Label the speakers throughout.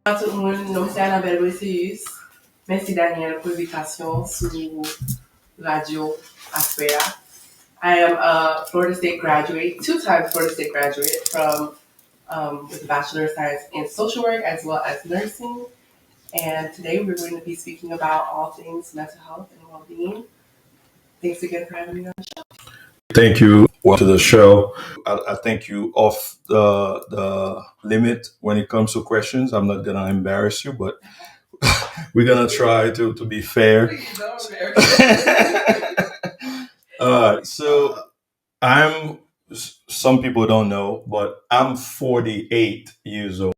Speaker 1: Bonjour tout le monde, nom c'est Anabelle. Merci Daniel pour l'invitation sur Radio Asprea. I am a Florida State graduate, two times Florida State graduate from with a Bachelor of Science in Social Work as well as Nursing. And today we're going to be speaking about all things mental health and well-being. Thanks again for having me on the show.
Speaker 2: Thank you. Welcome to the show. I think you off the limit when it comes to questions. I'm not gonna embarrass you, but we're gonna try to be fair.
Speaker 1: Please don't embarrass
Speaker 2: So I'm. Some people don't know, but I'm 48 years old,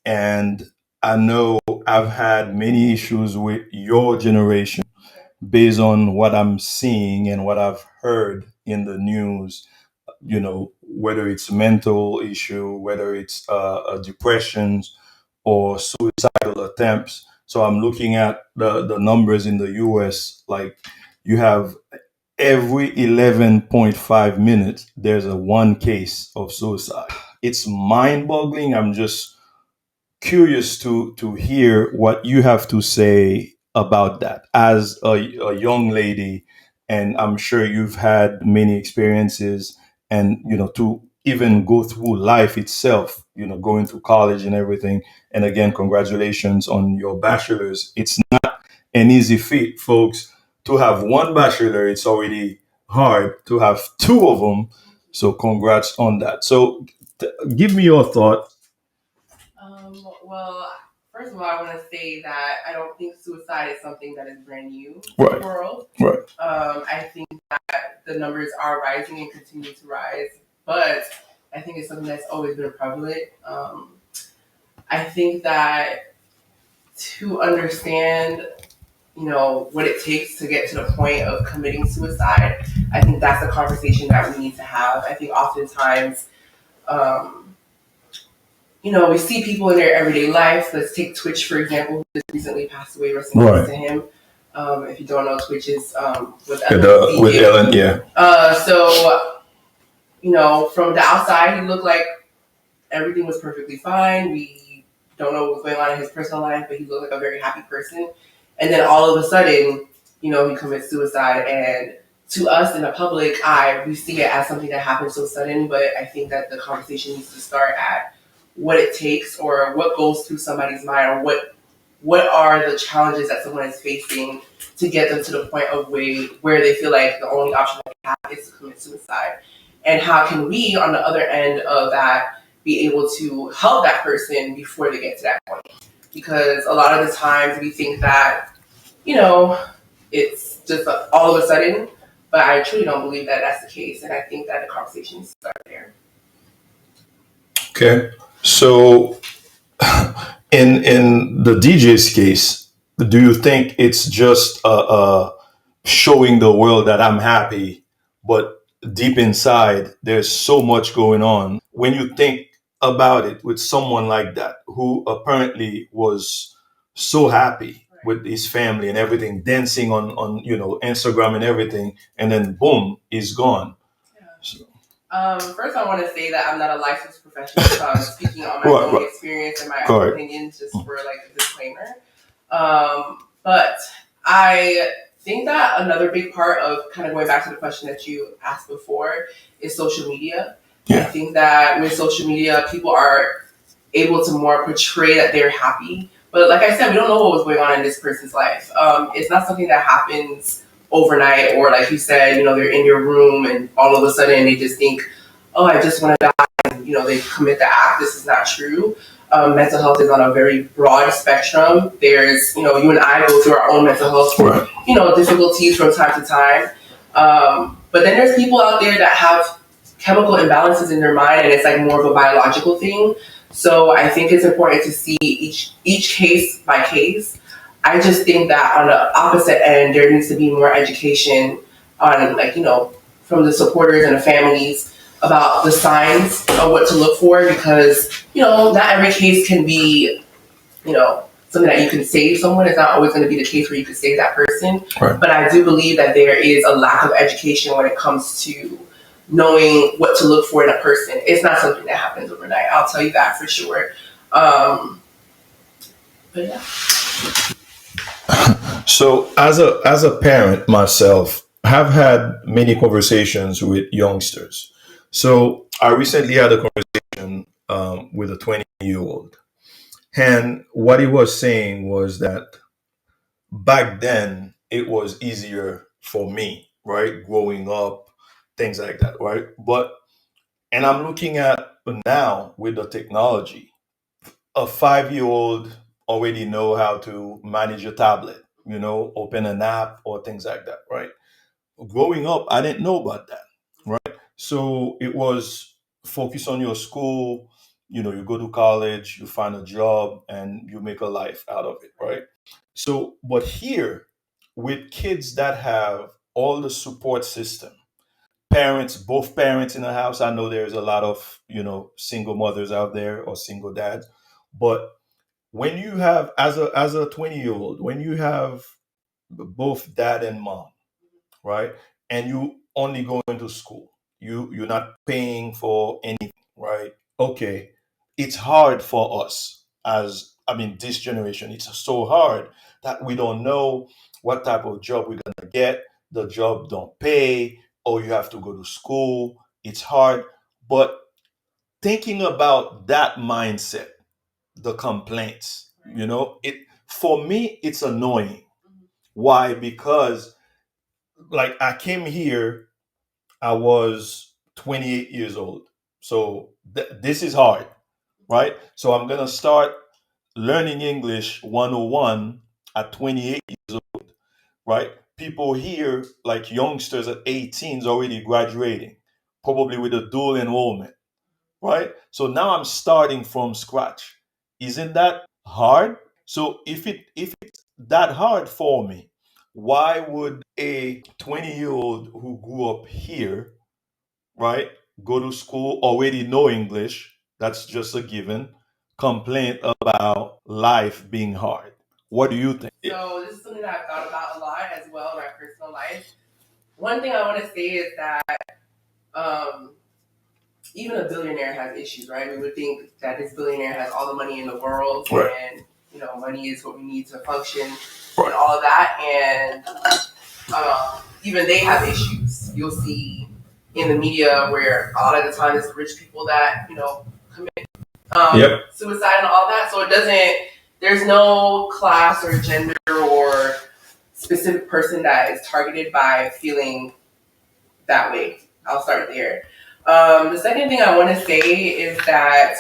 Speaker 2: and I know I've had many issues with your generation based on what I'm seeing and what I've heard in the news, whether it's mental issue, whether it's depressions or suicidal attempts. So I'm looking at the numbers in the US, like you have every 11.5 minutes, there's a one case of suicide. It's mind boggling. I'm just curious to hear what you have to say about that as a young lady, and I'm sure you've had many experiences, and to even go through life itself, going to college and everything. And again, congratulations on your bachelor's. It's not an easy feat, folks. To have one bachelor, it's already hard. To have two of them, so congrats on that. So give me your thought.
Speaker 1: Well, first of all, I want to say that I don't think suicide is something that is brand new in
Speaker 2: Right.
Speaker 1: the world.
Speaker 2: Right.
Speaker 1: I think that the numbers are rising and continue to rise, but I think it's something that's always been prevalent. I think that to understand, what it takes to get to the point of committing suicide, I think that's a conversation that we need to have. I think oftentimes, we see people in their everyday life. Let's take Twitch, for example, who just recently passed away. Rest in peace to him. If you don't know, Twitch is with Ellen.
Speaker 2: With Ellen, yeah.
Speaker 1: From the outside, he looked like everything was perfectly fine. We don't know what was going on in his personal life, but he looked like a very happy person. And then all of a sudden, he commits suicide. And to us in the public eye, we see it as something that happened so sudden. But I think that the conversation needs to start at what it takes or what goes through somebody's mind, or what are the challenges that someone is facing to get them to the point of where they feel like the only option they have is to commit suicide. And how can we, on the other end of that, be able to help that person before they get to that point? Because a lot of the times we think that, it's just all of a sudden, but I truly don't believe that that's the case. And I think that the conversation needs to start there.
Speaker 2: Okay. So in the DJ's case, do you think it's just showing the world that I'm happy, but deep inside there's so much going on? When you think about it with someone like that who apparently was so happy with his family and everything, dancing on Instagram and everything, and then boom, he's gone.
Speaker 1: Yeah. So. First, I want to say that I'm not a licensed professional, so I'm speaking on my own experience and my own opinions, just for like a disclaimer. But I think that another big part of kind of going back to the question that you asked before is social media. Yeah. I think that with social media, people are able to more portray that they're happy. But like I said, we don't know what was going on in this person's life. It's not something that happens overnight, or like you said, they're in your room and all of a sudden they just think, oh, I just want to die, and they commit the act. This is not true. Mental health is on a very broad spectrum. There's, you and I go through our own mental health, difficulties from time to time. But then there's people out there that have chemical imbalances in their mind, and it's like more of a biological thing. So I think it's important to see each case by case. I just think that on the opposite end, there needs to be more education on, from the supporters and the families about the signs of what to look for, because, not every case can be, something that you can save someone. It's not always going to be the case where you can save that person. Right. But I do believe that there is a lack of education when it comes to knowing what to look for in a person. It's not something that happens overnight. I'll tell you that for sure. But yeah.
Speaker 2: So as a parent myself, have had many conversations with youngsters. So I recently had a conversation with a 20-year-old, and what he was saying was that back then it was easier for me, right, growing up, things like that, right? But and I'm looking at now with the technology, a 5-year old already know how to manage a tablet, open an app or things like that, right? Growing up, I didn't know about that, right? So it was focus on your school, you go to college, you find a job, and you make a life out of it, right? So, but here, with kids that have all the support system, parents, both parents in the house, I know there's a lot of, single mothers out there or single dads, but when you have as a 20-year-old, when you have both dad and mom, right, and you only going to school, you're not paying for anything, right? Okay, it's hard for us, as I mean this generation, it's so hard that we don't know what type of job we're gonna get. The job don't pay, or you have to go to school. It's hard. But thinking about that mindset, the complaints, it for me it's annoying. Why? Because like I came here, I was 28 years old. So this is hard, right? So I'm going to start learning English 101 at 28 years old, right? People here, like youngsters at 18, is already graduating, probably with a dual enrollment, right? So now I'm starting from scratch. Isn't that hard? So if it's that hard for me, why would a 20-year-old who grew up here, right, go to school, already know English, that's just a given, complain about life being hard? What do you think?
Speaker 1: So this is something that I've thought about a lot as well in my personal life. One thing I want to say is that um, even a billionaire has issues, right? We would think that this billionaire has all the money in the world, right, and money is what we need to function, right, and all of that. And even they have issues. You'll see in the media where a lot of the time it's rich people that commit yep, suicide and all that. So it doesn't. There's no class or gender or specific person that is targeted by feeling that way. I'll start there. The second thing I want to say is that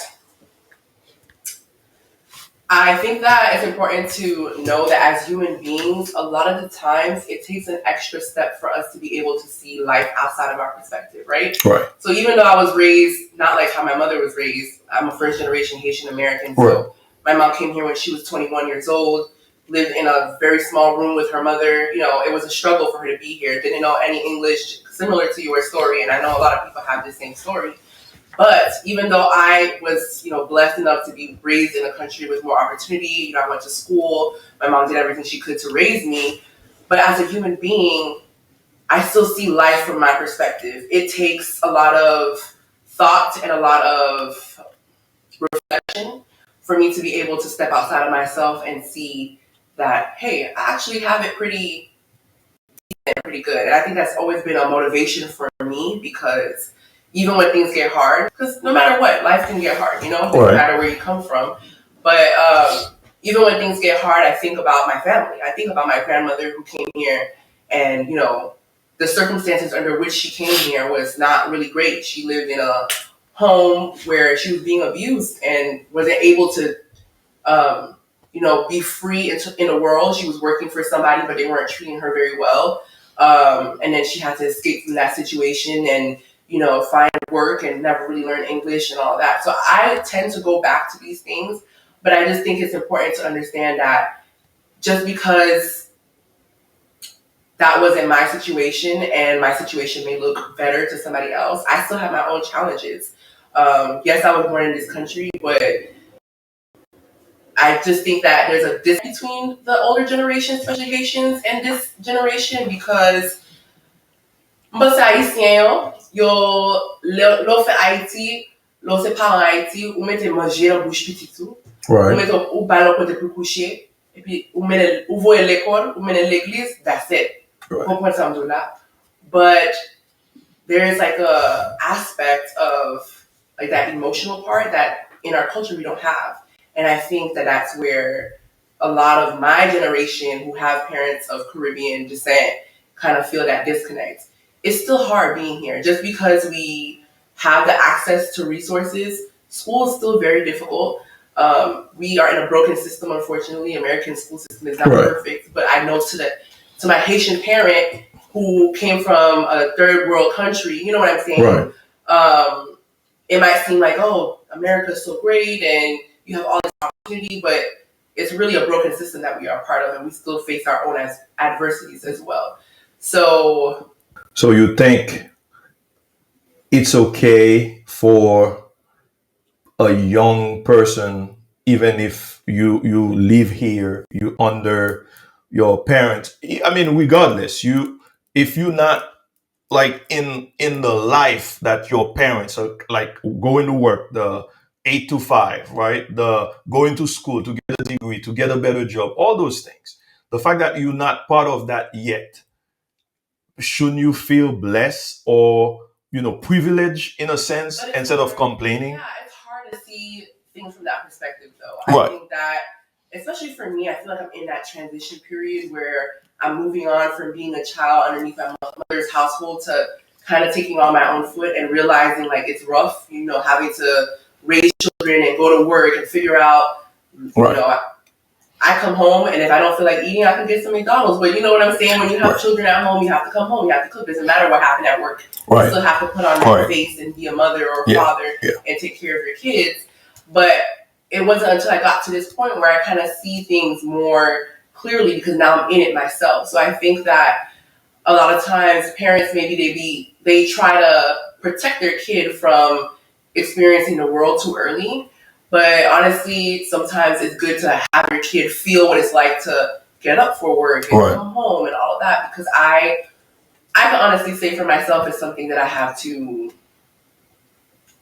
Speaker 1: I think that it's important to know that as human beings, a lot of the times it takes an extra step for us to be able to see life outside of our perspective, right? Right. So even though I was raised not like how my mother was raised, I'm a first generation Haitian American. So right, my mom came here when she was 21 years old, lived in a very small room with her mother. It was a struggle for her to be here. Didn't know any English, similar to your story. And I know a lot of people have the same story. But even though I was, blessed enough to be raised in a country with more opportunity, I went to school, my mom did everything she could to raise me. But as a human being, I still see life from my perspective. It takes a lot of thought and a lot of reflection for me to be able to step outside of myself and see that, hey, I actually have it pretty good. And I think that's always been a motivation for me because even when things get hard, because no matter what, life can get hard, no right, matter where you come from. But even when things get hard, I think about my family. I think about my grandmother who came here and, the circumstances under which she came here was not really great. She lived in a home where she was being abused and wasn't able to um, be free in the world. She was working for somebody, but they weren't treating her very well. And then she had to escape from that situation and, find work and never really learn English and all that. So I tend to go back to these things, but I just think it's important to understand that just because that wasn't my situation and my situation may look better to somebody else, I still have my own challenges. Yes, I was born in this country, but I just think that there's a difference between the older generation, especially Haitians, and this generation because mwen sa Haitien yo, lo fe Haiti, lo se pa an Haiti, ou mette manje nan bouche pititou.
Speaker 2: Right.
Speaker 1: Ou mette ou ballon kote pou kouche, et puis ou voye l'école, ou mène l'église, that's it. Right. Comprendre ça là. But there is like a aspect of like that emotional part that in our culture we don't have. And I think that that's where a lot of my generation who have parents of Caribbean descent kind of feel that disconnect. It's still hard being here. Just because we have the access to resources, school is still very difficult. We are in a broken system, unfortunately. American school system is not perfect. But I know to my Haitian parent who came from a third world country, you know what I'm saying? Right. It might seem like, oh, America is so great and you have all this opportunity, but it's really a broken system that we are part of, and we still face our own adversities as well. So you think it's okay for a young person, even if you live here, you under your parents. I mean, regardless, if you're not like in the life that your parents are, like going to work, the 8 to 5, right? The going to school to get a degree, to get a better job, all those things. The fact that you're not part of that yet, shouldn't you feel blessed or privileged in a sense instead of complaining? Yeah, it's hard to see things from that perspective, though. I think that, especially for me, I feel like I'm in that transition period where I'm moving on from being a child underneath my mother's household to kind of taking on my own foot and realizing like it's rough, having to raise children and go to work and figure out, I come home and if I don't feel like eating, I can get some McDonald's. But you know what I'm saying? When you have children at home, you have to come home, you have to cook. It doesn't matter what happened at work. You still have to put on your face and be a mother or father and take care of your kids. But it wasn't until I got to this point where I kind of see things more clearly because now I'm in it myself. So I think that a lot of times parents, maybe they try to protect their kid from experiencing the world too early. But honestly, sometimes it's good to have your kid feel what it's like to get up for work and come home and all of that. Because I can honestly say for myself, it's something that I have to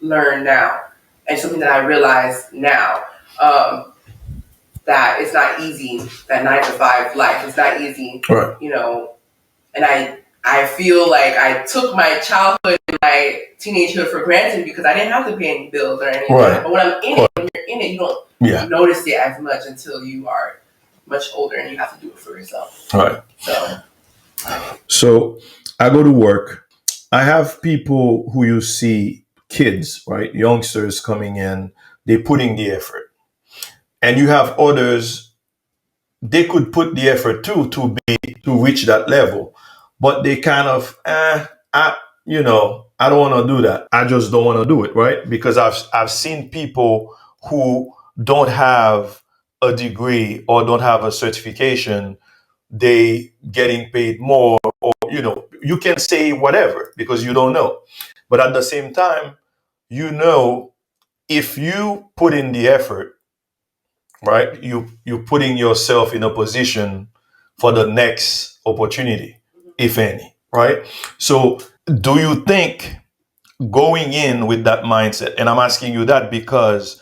Speaker 1: learn now. And something that I realize now, that it's not easy, that 9 to 5 life is not easy, and I feel like I took my childhood and my teenagehood for granted because I didn't have to pay any bills or anything. Right. But when I'm in it, when you're in it, you don't notice it as much until you are much older and you have to do it for yourself. Right. So I go to work. I have people who you see, kids, right? Youngsters coming in, they're putting the effort. And you have others, they could put the effort too to reach that level. But they kind of, I don't want to do that. I just don't want to do it, right? Because I've seen people who don't have a degree or don't have a certification, they getting paid more, or you can say whatever because you don't know. But at the same time, if you put in the effort, right, you're putting yourself in a position for the next opportunity, if any, right? So do you think going in with that mindset, and I'm asking you that because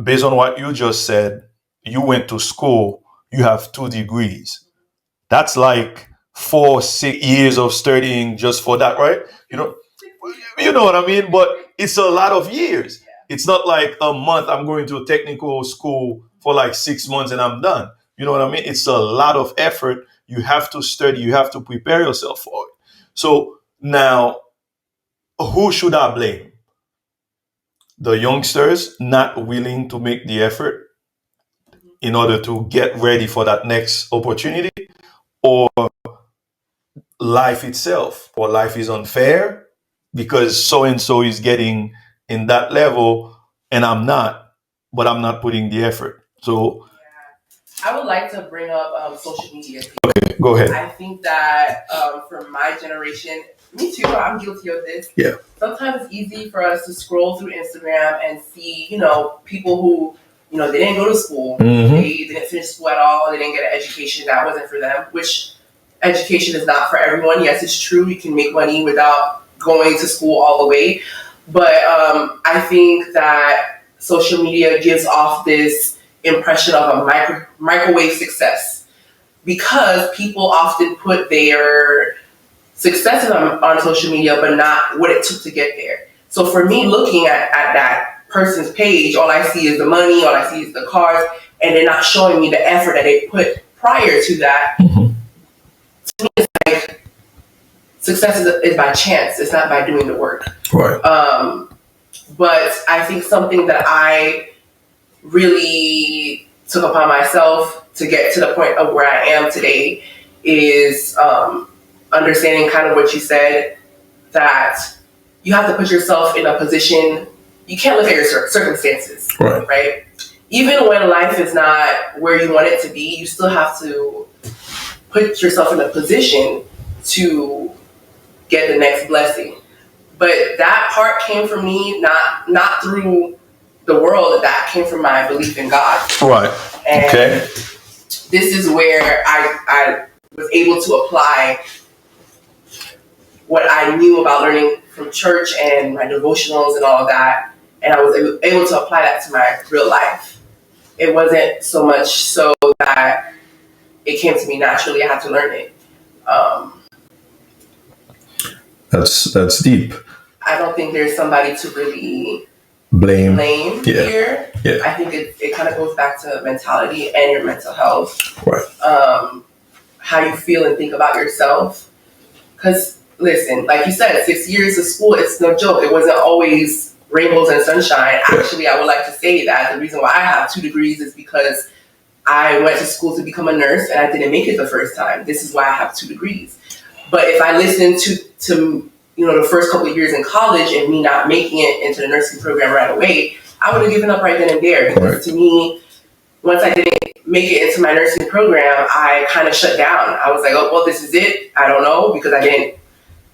Speaker 1: based on what you just said, you went to school, you have 2 degrees. That's like 4-6 years of studying just for that, right? You know what I mean? But it's a lot of years. It's not like a month, I'm going to a technical school for like 6 months and I'm done. You know what I mean? It's a lot of effort. You have to study, you have to prepare yourself for it. So now, who should I blame? The youngsters not willing to make the effort in order to get ready for that next opportunity, or life itself, or life is unfair because so and so is getting in that level and I'm not, but I'm not putting the effort. So I would like to bring up social media. Okay, go ahead. I think that for my generation, me too, I'm guilty of this. Yeah. Sometimes it's easy for us to scroll through Instagram and see, people who, they didn't go to school. Mm-hmm. They didn't finish school at all. They didn't get an education that wasn't for them, which education is not for everyone. Yes, it's true. You can make money without going to school all the way. But I think that social media gives off this impression of a microwave success because people often put their successes on social media, but not what it took to get there. So for me, looking at that person's page, all I see is the money, all I see is the cars, and they're not showing me the effort that they put prior to that.
Speaker 2: Mm-hmm.
Speaker 1: To me, it's like success is by chance. It's not by doing the work.
Speaker 2: Right.
Speaker 1: But I think something that I really took upon myself to get to the point of where I am today is understanding kind of what you said, that you have to put yourself in a position. You can't look at your circumstances, right? Even when life is not where you want it to be, you still have to put yourself in a position to get the next blessing. But that part came from me, not through the world. That came from my belief in God.
Speaker 2: Right.
Speaker 1: And
Speaker 2: okay.
Speaker 1: This is where I was able to apply what I knew about learning from church and my devotionals and all of that. And I was able to apply that to my real life. It wasn't so much so that it came to me naturally. I had to learn it.
Speaker 2: That's deep.
Speaker 1: I don't think there's somebody to really
Speaker 2: blame
Speaker 1: here.
Speaker 2: Yeah.
Speaker 1: I think it kind of goes back to mentality and your mental health.
Speaker 2: Right.
Speaker 1: How you feel and think about yourself. Because, listen, like you said, 6 years of school, it's no joke. It wasn't always rainbows and sunshine. Actually, I would like to say that the reason why I have 2 degrees is because I went to school to become a nurse and I didn't make it the first time. This is why I have 2 degrees. But if I listened to the first couple of years in college and me not making it into the nursing program right away, I would have given up right then and there. Because to me, once I didn't make it into my nursing program, I kind of shut down. I was like, oh, well, this is it. I don't know, because I didn't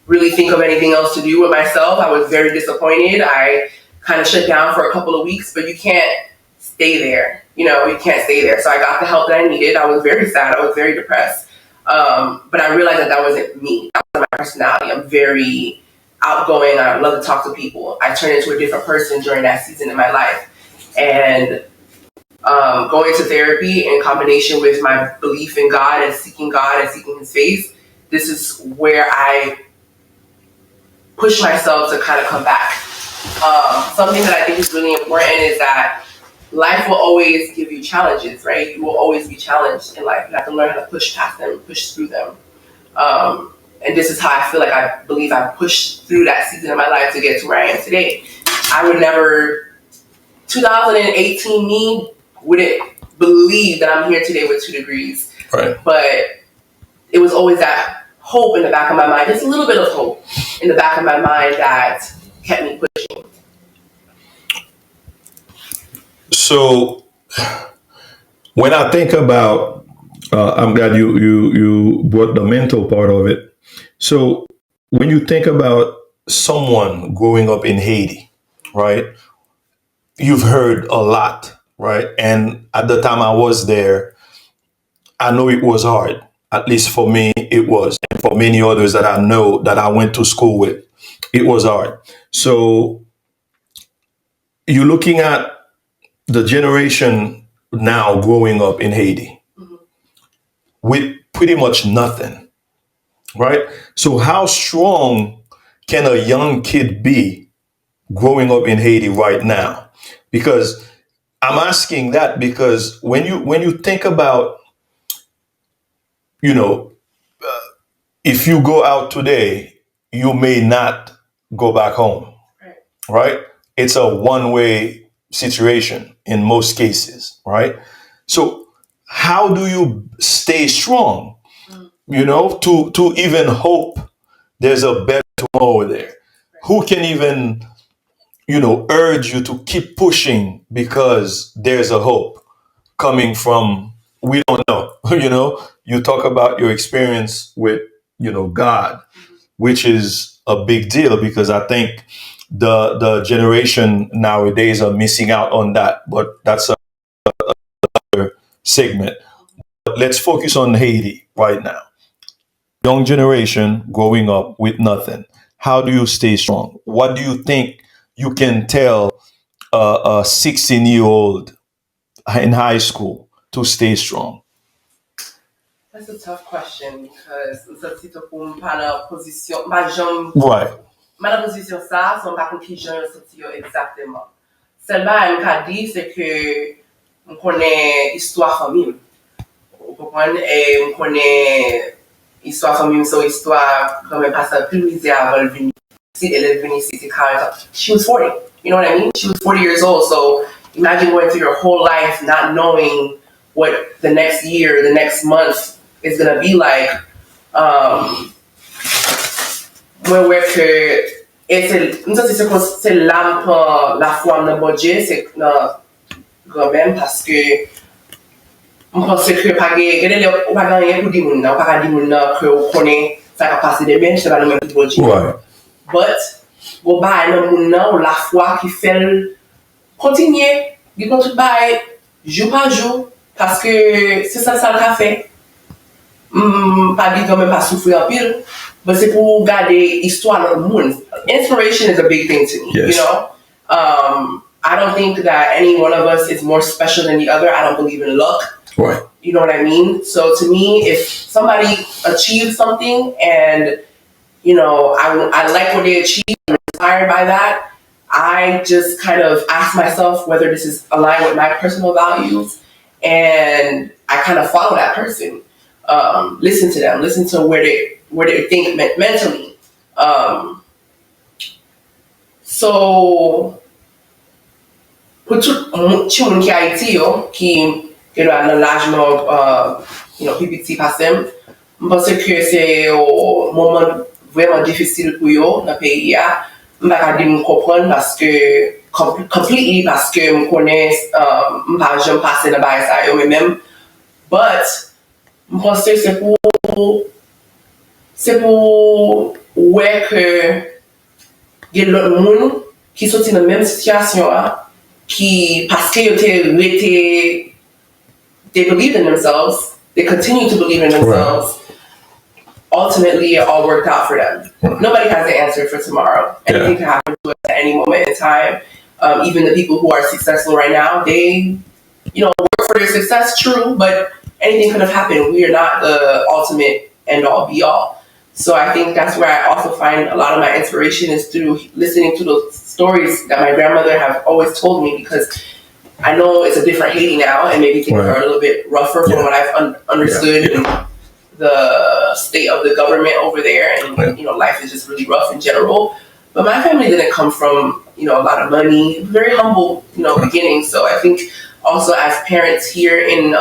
Speaker 1: really think of anything else to do with myself. I was very disappointed. I kind of shut down for a couple of weeks, but you can't stay there. You can't stay there. So I got the help that I needed. I was very sad. I was very depressed. But I realized that wasn't me. That wasn't my personality. I'm very outgoing. I love to talk to people. I turned into a different person during that season in my life. And going to therapy in combination with my belief in God and seeking His face, this is where I push myself to kind of come back. Something that I think is really important is that life will always give you challenges, right? You will always be challenged in life. You have to learn how to push past them, push through them. And this is how I feel like I believe I pushed through that season of my life to get to where I am today. I would never, 2018 me wouldn't believe that I'm here today with 2 degrees.
Speaker 2: Right.
Speaker 1: But it was always that hope in the back of my mind, just a little bit of hope in the back of my mind that kept me pushing.
Speaker 2: So when I think about, I'm glad you brought the mental part of it. So when you think about someone growing up in Haiti, right? You've heard a lot, right? And at the time I was there, I know it was hard. At least for me, it was. And for many others that I know that I went to school with, it was hard. So you're looking at the generation now growing up in Haiti with pretty much nothing, right? So how strong can a young kid be growing up in Haiti right now? Because I'm asking that because when you think about, if you go out today, you may not go back home, right? It's a one-way situation in most cases, right? So how do you stay strong, to even hope there's a better tomorrow there? Who can even, urge you to keep pushing because there's a hope coming from, we don't know, you talk about your experience with, God, which is a big deal because I think the generation nowadays are missing out on that, but that's another segment. But let's focus on Haiti right now. Young generation growing up with nothing. How do you stay strong? What do you think you can tell a 16-year-old in high school to stay strong?
Speaker 1: That's a tough question because sa tito pou m pa nan posisyon, ma jom,
Speaker 2: Right.
Speaker 1: ma nan posisyon sa, son pa kon ki jan yo soti yo exactement. Sel ba m ka di se ke m konen histwa famim. Ou kompon, m konen histwa famim, so histwa kame pasa pil mize aval vini. Si elle vini si te kare. She was 40. You know what I mean? She was 40 years old, so imagine going through your whole life not knowing what the next year, the next month is gonna be like. Mwen wè ke mwen sa se lam pa la fwa nan bodje se nan gomen paske mwen pense ke pa gede le ou pa ganyen pou di moun nan, ou pa ka di moun nan ke ou konen sa ka pase de men, se pa nan men pou bodje.
Speaker 2: Right.
Speaker 1: But go bay nan moun nan ou la fwa ki fel kontinye, di kon tout bay jou pa jou, paske se sa ka fe. Pa di gomen pa soufri an pil, but c'est pour garder histoire dans le monde. Inspiration is a big thing to me,
Speaker 2: yes.
Speaker 1: You know? I don't think that any one of us is more special than the other. I don't believe in luck.
Speaker 2: Right.
Speaker 1: You know what I mean? So to me, if somebody achieves something and, you know, I like what they achieved, I'm inspired by that, I just kind of ask myself whether this is aligned with my personal values, and I kind of follow that person. Listen to them, listen to where they think mentally. So, pour tout moun ki Haiti yo, ki do an lajman, PPT pasem, m'pense ke se o moment vreman difisil pou yo nan peyi ya, m'baka di m'kompren paske, completely paske m'konen m'pa jom pase nan baye sa yo men, but m'pense se pou wè ke gen lot moun ki soti nan menm sityasyon a, ki paske yo they believe in themselves, they continue to believe in themselves. Right. Ultimately, it all worked out for them. Right. Nobody has the answer for tomorrow. Anything can happen to us at any moment in time. Even the people who are successful right now, they, work for their success, true, but anything could have happened. We are not the ultimate end-all, be-all. So I think that's where I also find a lot of my inspiration is through listening to those stories that my grandmother have always told me, because I know it's a different Haiti now, and maybe things are a little bit rougher from what I've understood and the state of the government over there, and life is just really rough in general. But my family didn't come from a lot of money, very humble beginnings. So I think also as parents here in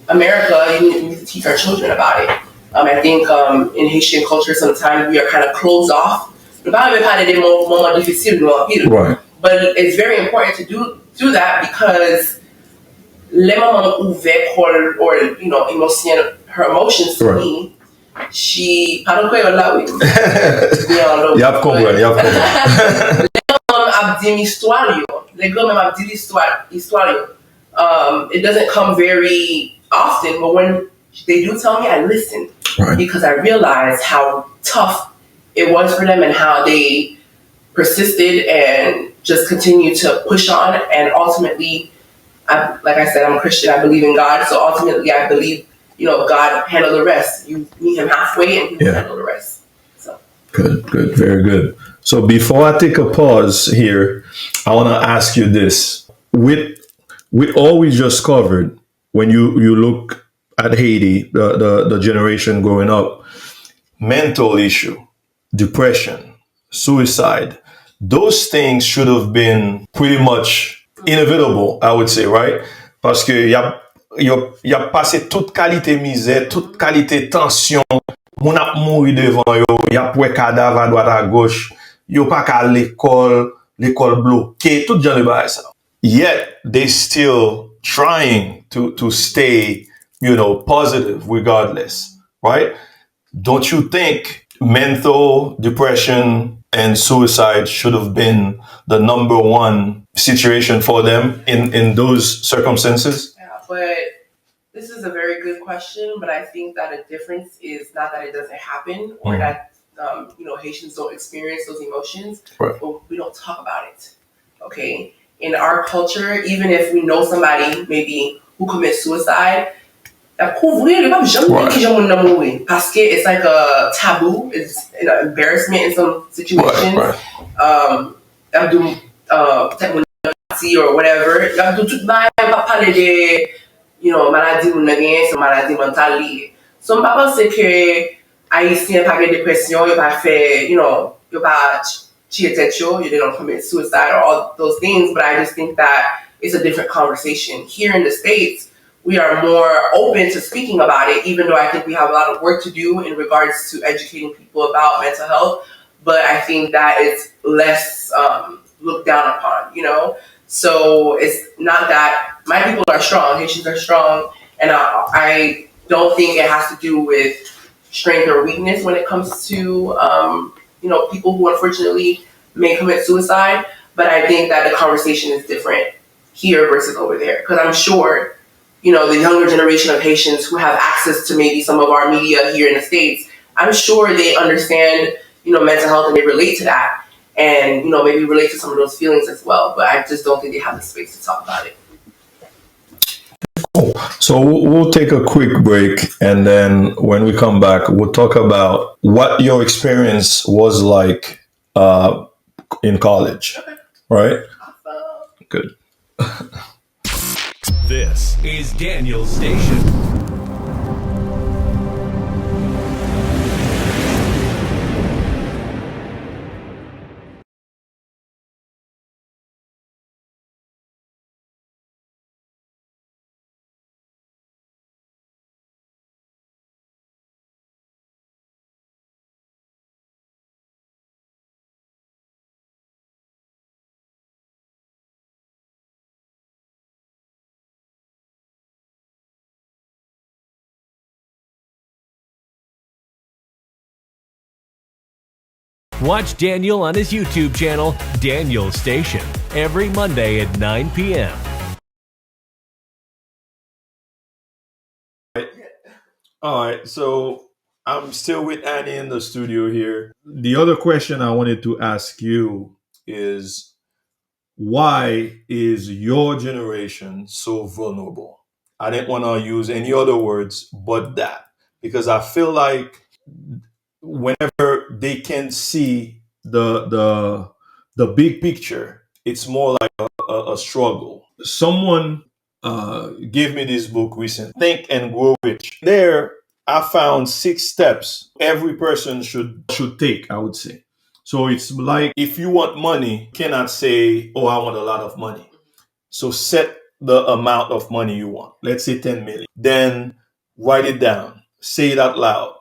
Speaker 1: America, you need to teach our children about it. I think in Haitian culture sometimes we are kind of closed off. Right. But it's very important to do that, because les mamans ouvertes or her emotions to me, she pardon quoi là oui. Y a comprendre. Les mamans a dit l'histoire yo. Les gars même a dit l'histoire yo. It doesn't come very often, but when they do tell me, I listen, because I realize how tough it was for them and how they persisted and just continued to push on. And ultimately, like I said, I'm a Christian. I believe in God. So ultimately, I believe, God handle the rest. You meet him halfway and he will handle the rest. So
Speaker 2: good, very good. So before I take a pause here, I want to ask you this. With all we just covered, when you look at Haiti, the generation growing up, mental issue, depression, suicide, those things should have been pretty much inevitable, I would say, right? Parce que y a passé toute qualité misère, toute qualité tension, moun ap mouri devant yo, y a poué cadavre à droite à gauche, yo pa ka l'école bloquée, tout jan le ba ça. Yet they still trying to stay, positive regardless, right? Don't you think mental depression and suicide should have been the number one situation for them in those circumstances?
Speaker 1: Yeah, but this is a very good question, but I think that a difference is not that it doesn't happen or that Haitians don't experience those emotions, but we don't talk about it. Okay? in our culture, even if we know somebody maybe who commits suicide, it's like a taboo. It's an embarrassment in some situations. Or whatever. Maladie ou nan gen, se maladie mental liye. So mpa pense ke Haitien pa gen depresyon, yo pa fe, yo pa chie tet yo, they don't commit suicide or all those things, but I just think that it's a different conversation. Here in the States, we are more open to speaking about it, even though I think we have a lot of work to do in regards to educating people about mental health, but I think that it's less looked down upon, So it's not that my people are strong, Haitians are strong, and I don't think it has to do with strength or weakness when it comes to people who unfortunately may commit suicide. But I think that the conversation is different here versus over there, because I'm sure the younger generation of Haitians who have access to maybe some of our media here in the States, I'm sure they understand mental health and they relate to that. And maybe relate to some of those feelings as well, but I just don't think they have the space to talk about it.
Speaker 2: Cool. So we'll take a quick break, and then when we come back, we'll talk about what your experience was like in college. Okay. Right? Awesome. Good.
Speaker 3: This is Daniel's Station. Watch Daniel on his YouTube channel, Daniel's Station, every Monday at 9 p.m.
Speaker 2: All right, so I'm still with Annie in the studio here. The other question I wanted to ask you is, why is your generation so vulnerable? I didn't want to use any other words but that, because I feel like whenever they can see the big picture, it's more like a struggle. Someone gave me this book recently, Think and Grow Rich. There, I found 6 steps every person should take, I would say. So it's like, if you want money, you cannot say, "Oh, I want a lot of money." So set the amount of money you want. Let's say 10 million. Then write it down, say it out loud,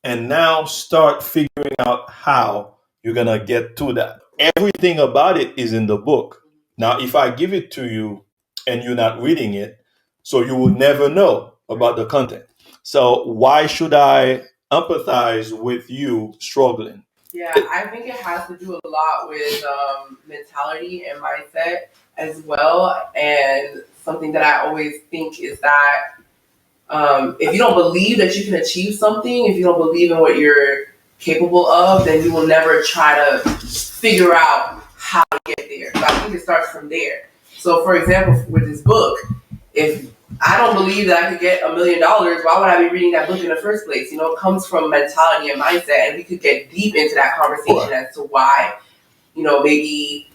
Speaker 2: and now start figuring out how you're going to get to that. Everything about it is in the book. Now, if I give it to you and you're not reading it, so you will never know about the content. So why should I empathize with you struggling?
Speaker 1: Yeah, I think it has to do a lot with mentality and mindset as well. And something that I always think is that if you don't believe that you can achieve something, if you don't believe in what you're capable of, then you will never try to figure out how to get there. So I think it starts from there. So, for example, with this book, if I don't believe that I could get $1 million, why would I be reading that book in the first place? It comes from mentality and mindset, and we could get deep into that conversation as to why, maybe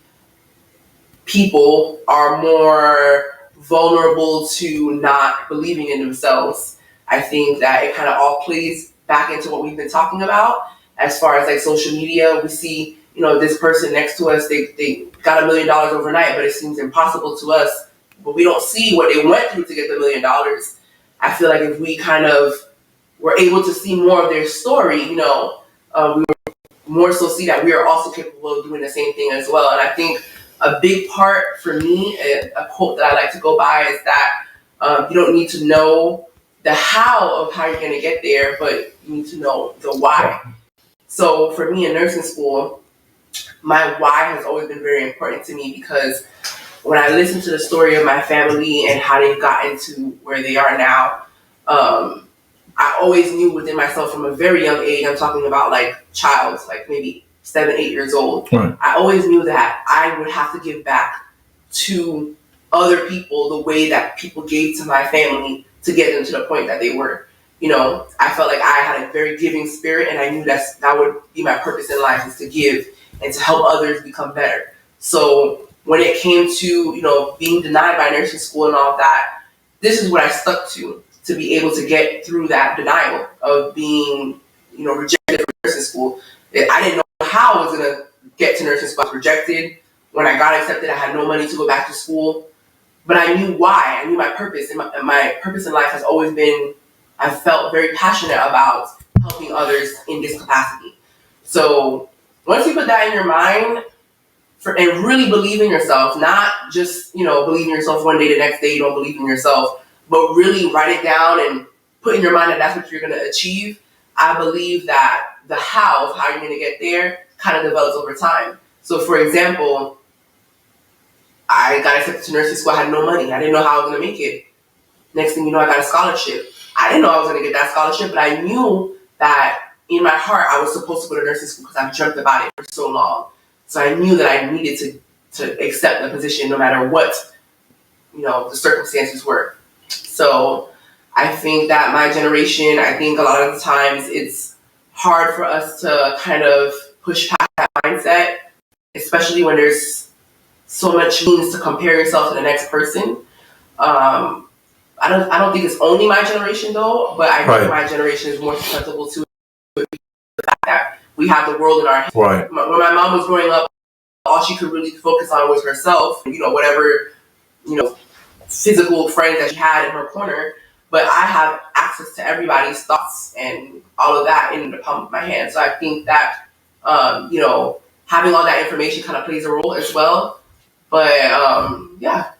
Speaker 1: people are more vulnerable to not believing in themselves. I think that it kind of all plays back into what we've been talking about as far as like social media. We see, this person next to us, they got $1 million overnight, but it seems impossible to us. But we don't see what they went through to get the $1 million. I feel like if we kind of were able to see more of their story, we would more so see that we are also capable of doing the same thing as well. And I think a big part for me, a quote that I like to go by, is that you don't need to know the how of how you're going to get there, but you need to know the why. So for me in nursing school, my why has always been very important to me, because when I listen to the story of my family and how they've gotten to where they are now, I always knew within myself from a very young age, I'm talking about like child, like maybe 7, 8 years old. Right. I always knew that I would have to give back to other people the way that people gave to my family to get them to the point that they were. I felt like I had a very giving spirit, and I knew that would be my purpose in life, is to give and to help others become better. So when it came to, being denied by nursing school and all that, this is what I stuck to be able to get through that denial of being, rejected from nursing school. I didn't know how I was going to get to nursing school. I was rejected. When I got accepted, I had no money to go back to school. But I knew why. I knew my purpose. And my purpose in life has always been, I felt very passionate about helping others in this capacity. So once you put that in your mind, and really believe in yourself, not just, believe in yourself one day, the next day you don't believe in yourself, but really write it down and put in your mind that that's what you're going to achieve. I believe that the how of how you're going to get there kind of develops over time. So for example, I got accepted to nursing school. I had no money. I didn't know how I was going to make it. Next thing you know, I got a scholarship. I didn't know I was going to get that scholarship, but I knew that in my heart I was supposed to go to nursing school because I've dreamt about it for so long. So I knew that I needed to accept the position no matter what, the circumstances were. So I think that my generation, I think a lot of the times it's hard for us to kind of push past that mindset, especially when there's so much means to compare yourself to the next person. I don't think it's only my generation though, but I think my generation is more susceptible to the fact that we have the world in our hands.
Speaker 2: Right.
Speaker 1: When my mom was growing up, all she could really focus on was herself, whatever, physical friends that she had in her corner. But I have access to everybody's thoughts and all of that in the palm of my hand. So I think that, having all that information kind of plays a role as well. But, yeah.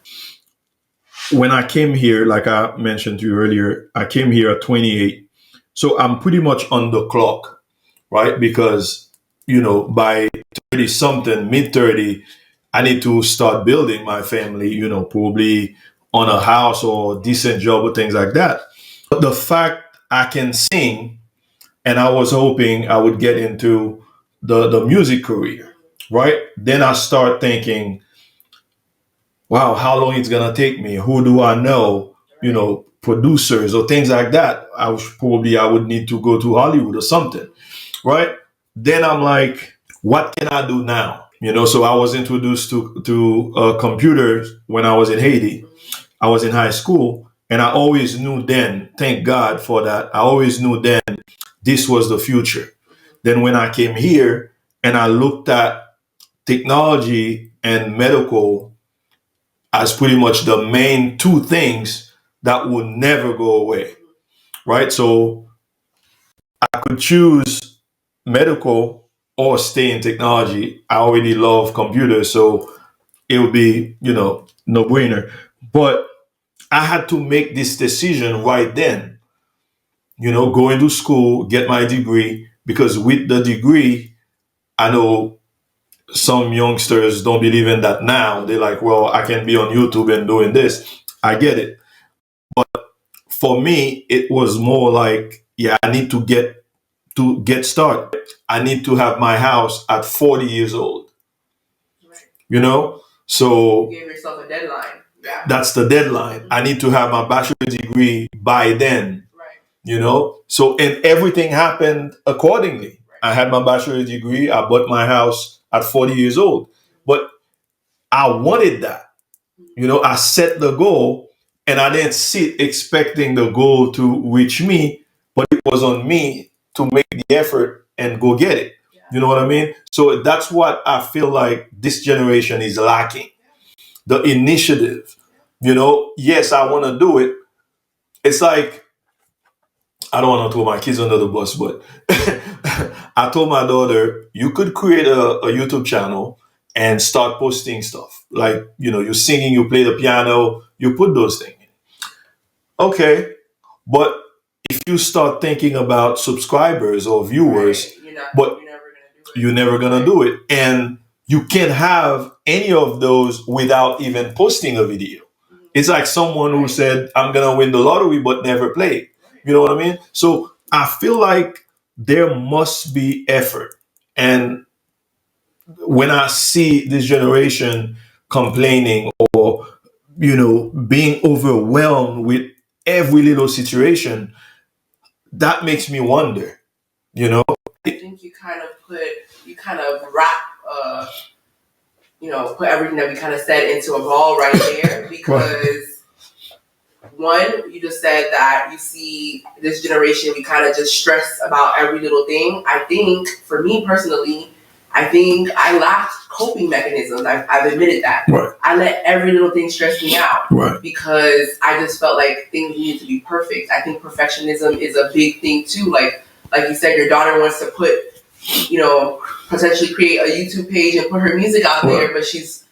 Speaker 2: When I came here, like I mentioned to you earlier, I came here at 28. So I'm pretty much on the clock, right? Because, by 30 something, mid 30, I need to start building my family, probably on a house or decent job or things like that. But the fact I can sing, and I was hoping I would get into the music career, right? Then I start thinking, wow, how long it's gonna take me? Who do I know? Producers or things like that. I would need to go to Hollywood or something, right? Then I'm like, what can I do now? So I was introduced to computers when I was in Haiti. I was in high school, and I always knew then. Thank God for that. I always knew then this was the future. Then when I came here and I looked at technology and medical as pretty much the main two things that will never go away, right? So I could choose medical or stay in technology. I already love computers, so it would be, no brainer. But I had to make this decision right then, go into school, get my degree, because with the degree, I know some youngsters don't believe in that now. They're like, well, I can be on YouTube and doing this. I get it. For me, it was more like, yeah, I need to get started. I need to have my house at 40 years old.
Speaker 1: Right.
Speaker 2: So
Speaker 1: you gave yourself a deadline. Yeah.
Speaker 2: That's the deadline. I need to have my bachelor's degree by then.
Speaker 1: Right.
Speaker 2: So, and everything happened accordingly. Right. I had my bachelor's degree. I bought my house at 40 years old. But I wanted that. I set the goal, and I didn't sit expecting the goal to reach me, but it was on me to make the effort and go get it.
Speaker 1: Yeah.
Speaker 2: You know what I mean? So that's what I feel like this generation is lacking. The initiative. Yes, I want to do it. It's like, I don't want to throw my kids under the bus, but I told my daughter, you could create a YouTube channel and start posting stuff. Like, you're singing, you play the piano, you put those things in. Okay. But if you start thinking about subscribers or viewers,
Speaker 1: right.
Speaker 2: You're never going to do it. And you can't have any of those without even posting a video. It's like someone who said, I'm going to win the lottery, but never play. You know what I mean? So I feel like there must be effort. And when I see this generation complaining or, being overwhelmed with every little situation, that makes me wonder,
Speaker 1: I think you kind of wrap, put everything that we kind of said into a ball right there because one, you just said that you see this generation, we kind of just stress about every little thing. I think for me personally, I think I lacked coping mechanisms. I've admitted that.
Speaker 2: Right.
Speaker 1: I let every little thing stress me out because I just felt like things needed to be perfect. I think perfectionism is a big thing too. Like you said, your daughter wants to put, potentially create a YouTube page and put her music out there, but she's,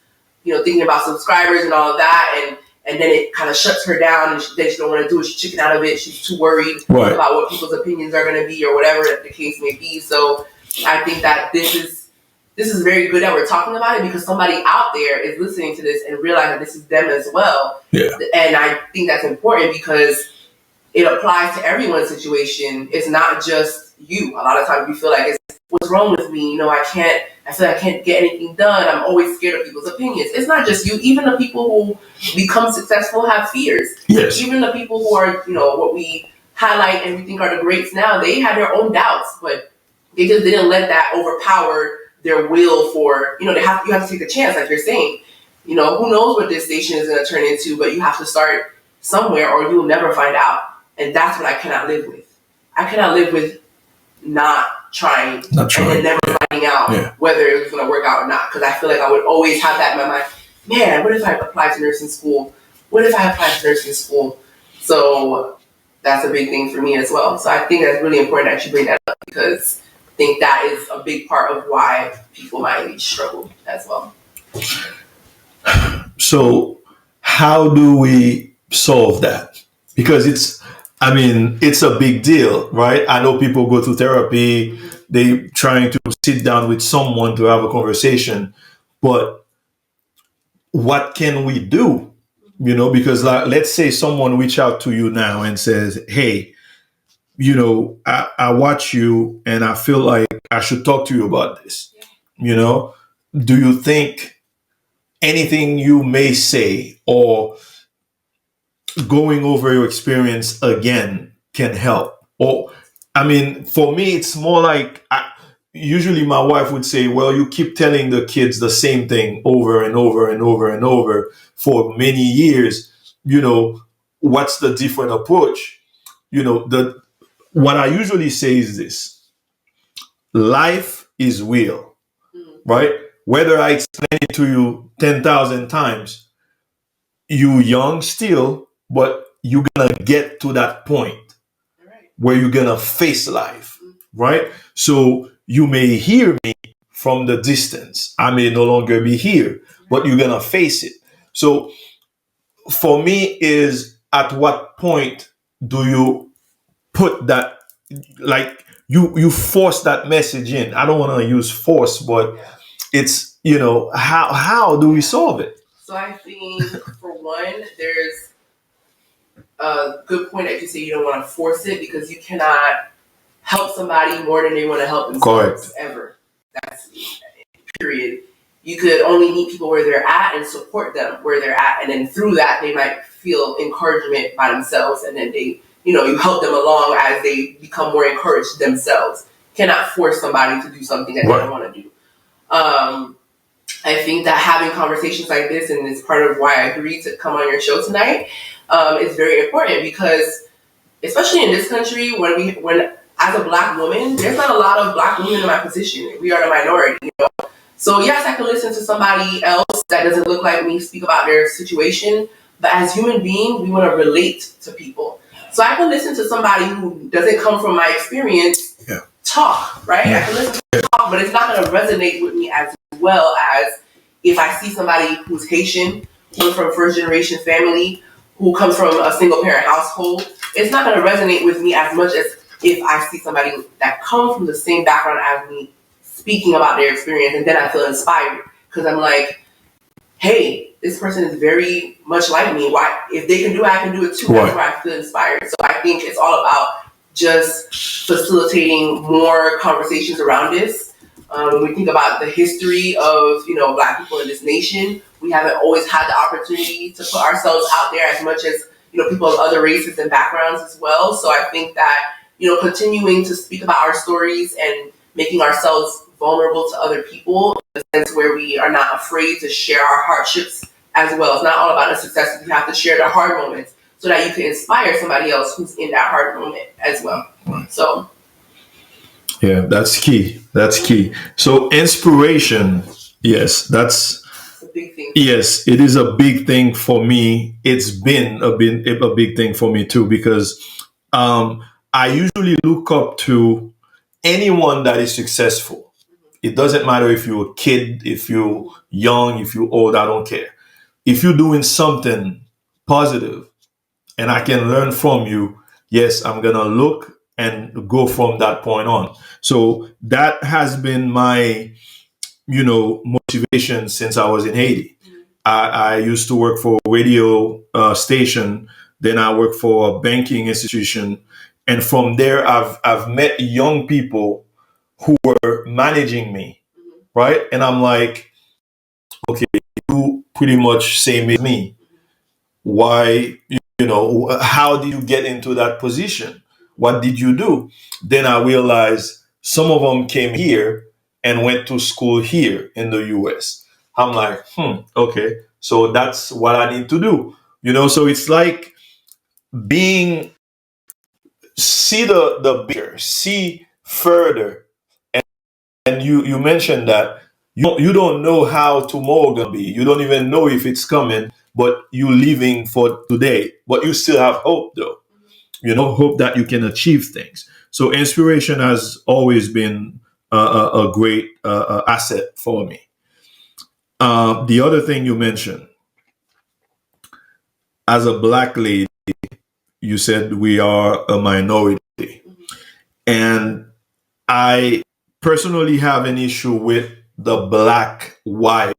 Speaker 1: thinking about subscribers and all of that, and then it kind of shuts her down, and then she don't want to do it. She's chicken out of it. She's too worried about what people's opinions are going to be or whatever the case may be. So I think that this is very good that we're talking about it because somebody out there is listening to this and realize that this is them as well.
Speaker 2: Yeah. And
Speaker 1: I think that's important because it applies to everyone's situation. It's not just you. A lot of times we feel like it's what's wrong with me. I feel like I can't get anything done. I'm always scared of people's opinions. It's not just you. Even the people who become successful have fears.
Speaker 2: Yes.
Speaker 1: Even the people who are, what we highlight and we think are the greats now, they had their own doubts, but they just didn't let that overpower their will for, you have to take a chance, like you're saying. Who knows what this station is going to turn into, but you have to start somewhere or you'll never find out. And that's what I cannot live with. I cannot live with not trying. And then never finding out whether it was going to work out or not. Because I feel like I would always have that in my mind. Man, what if I applied to nursing school? What if I applied to nursing school? So that's a big thing for me as well. So I think that's really important that you bring that up because I think that is a big part of why people my age struggle as well.
Speaker 2: So how do we solve that? Because it's a big deal, right? I know people go to therapy, they trying to sit down with someone to have a conversation, but what can we do? Because let's say someone reach out to you now and says, hey, I watch you and I feel like I should talk to you about this. Do you think anything you may say or going over your experience again can help? Or, for me, it's more like usually my wife would say, well, you keep telling the kids the same thing over and over and over and over for many years. What's the different approach? What I usually say is this: life is real, right? Whether I explain it to you 10,000 times, you young still, but you're gonna get to that point where you're gonna face life, right? So you may hear me from the distance. I may no longer be here, but you're gonna face it. So for me is, at what point do you put that, like you force that message in? I don't want to use force, but it's, how do we solve it?
Speaker 1: So I think for one, there's a good point that you say you don't want to force it because you cannot help somebody more than they want to help themselves. Correct. Ever. That's period. You could only meet people where they're at and support them where they're at, and then through that they might feel encouragement by themselves, and then they, you help them along as they become more encouraged themselves. Cannot force somebody to do something that they don't want to do. I think that having conversations like this, and it's part of why I agreed to come on your show tonight, is very important because, especially in this country, when as a Black woman, there's not a lot of Black women in my position. We are the minority, So yes, I can listen to somebody else that doesn't look like me speak about their situation, but as human beings, we want to relate to people. So I can listen to somebody who doesn't come from my experience talk, right? I can listen to talk, but it's not going to resonate with me as well as if I see somebody who's Haitian, who's from first generation family, who comes from a single parent household. It's not going to resonate with me as much as if I see somebody that comes from the same background as me speaking about their experience, and then I feel inspired because I'm like, hey, this person is very much like me. Why, if they can do it, I can do it too. That's why I feel inspired. So I think it's all about just facilitating more conversations around this. When we think about the history of, Black people in this nation, we haven't always had the opportunity to put ourselves out there as much as, people of other races and backgrounds as well. So I think that, continuing to speak about our stories and making ourselves vulnerable to other people in a sense where we are not afraid to share our hardships as well. It's not all about the successes. You have to share the hard moments so that you can inspire somebody else who's in that hard moment as well. So,
Speaker 2: yeah, that's key. That's key. So inspiration, yes, that's
Speaker 1: a big thing.
Speaker 2: Yes, it is a big thing for me. It's been a big thing for me too, because I usually look up to anyone that is successful. It doesn't matter if you're a kid, if you're young, if you're old, I don't care. If you're doing something positive and I can learn from you, yes, I'm going to look and go from that point on. So that has been my, motivation since I was in Haiti. I used to work for a radio station. Then I worked for a banking institution. And from there, I've met young people who were managing me, right? And I'm like, okay, you pretty much same as me. Why, how did you get into that position? What did you do? Then I realized some of them came here and went to school here in the US. I'm like, okay, so that's what I need to do. So it's like being, see the bigger, see further. And you mentioned that you don't know how tomorrow gonna be. You don't even know if it's coming, but you living for today. But you still have hope, though. Hope that you can achieve things. So inspiration has always been a great asset for me. The other thing you mentioned, as a Black lady, you said we are a minority, and I personally have an issue with the black white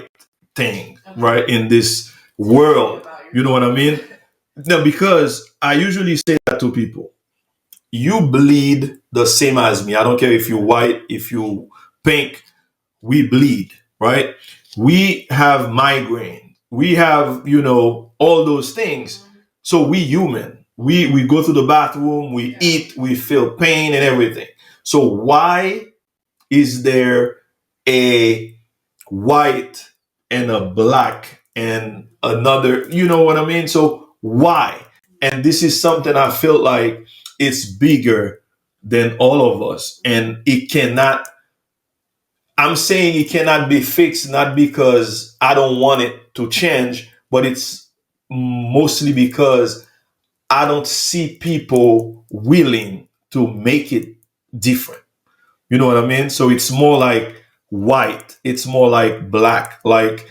Speaker 2: thing, right, in this world. You know what I mean? No, because I usually say that to people. You bleed the same as me. I don't care if you're white, if you pink, we bleed, right? We have migraine. We have, all those things. So we human. We go to the bathroom, we eat, we feel pain and everything. So why is there a white and a black and another, you know what I mean? So why? And this is something I feel like it's bigger than all of us. And it cannot, I'm saying it cannot be fixed, not because I don't want it to change, but it's mostly because I don't see people willing to make it different. You know what I mean? So it's more like white. It's more like black. Like,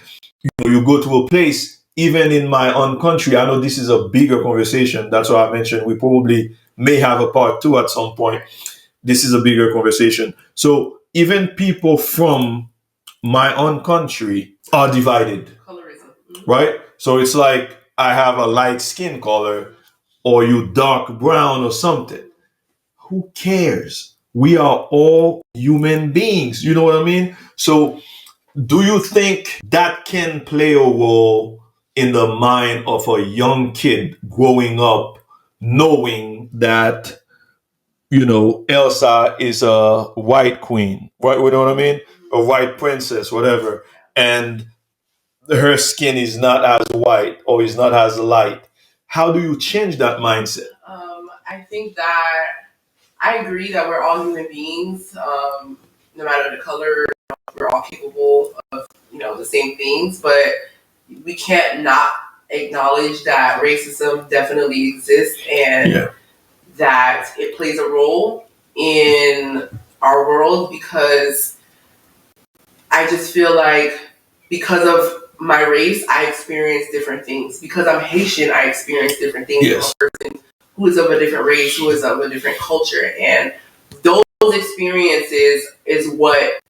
Speaker 2: you go to a place, even in my own country, I know this is a bigger conversation. That's why I mentioned we probably may have a part two at some point. This is a bigger conversation. So even people from my own country are divided. Colorism. Right? So it's like I have a light skin color or you dark brown or something. Who cares? We are all human beings. You know what I mean? So do you think that can play a role in the mind of a young kid growing up knowing that, Elsa is a white queen, right? You know what I mean? A white princess, whatever. And her skin is not as white or is not as light. How do you change that mindset?
Speaker 1: I think that I agree that we're all human beings, no matter the color. We're all capable of, the same things, but we can't not acknowledge that racism definitely exists and that it plays a role in our world, because I just feel like because of my race, I experience different things. Because I'm Haitian, I experience different things.
Speaker 2: Yes.
Speaker 1: From a person who is of a different race, who is of a different culture. And those experiences is what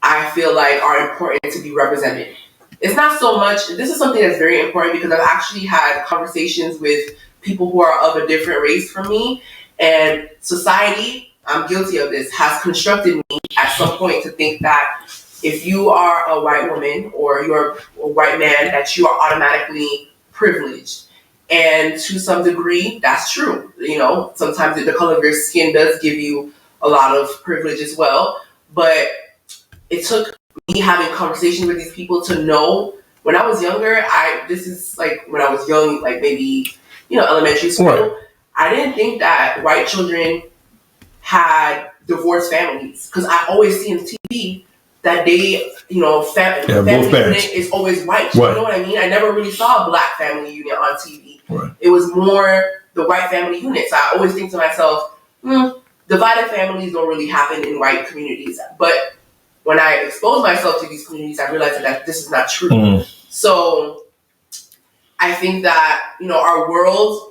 Speaker 1: I feel like are important to be represented. It's not so much, this is something that's very important because I've actually had conversations with people who are of a different race from me, and society I'm guilty of this, has constructed me at some point to think that if you are a white woman or you're a white man, that you are automatically privileged. And to some degree, that's true. You know, sometimes the color of your skin does give you a lot of privilege as well. But it took me having conversations with these people to know. When I was younger, this is like when I was young, like maybe, elementary school. Right. I didn't think that white children had divorced families, because I always see on TV that they, family unit is always white. Right. You know what I mean? I never really saw a black family unit on TV. Right. It was more the white family units. I always think to myself, divided families don't really happen in white communities. But when I expose myself to these communities, I realized that this is not true. So I think that, our world,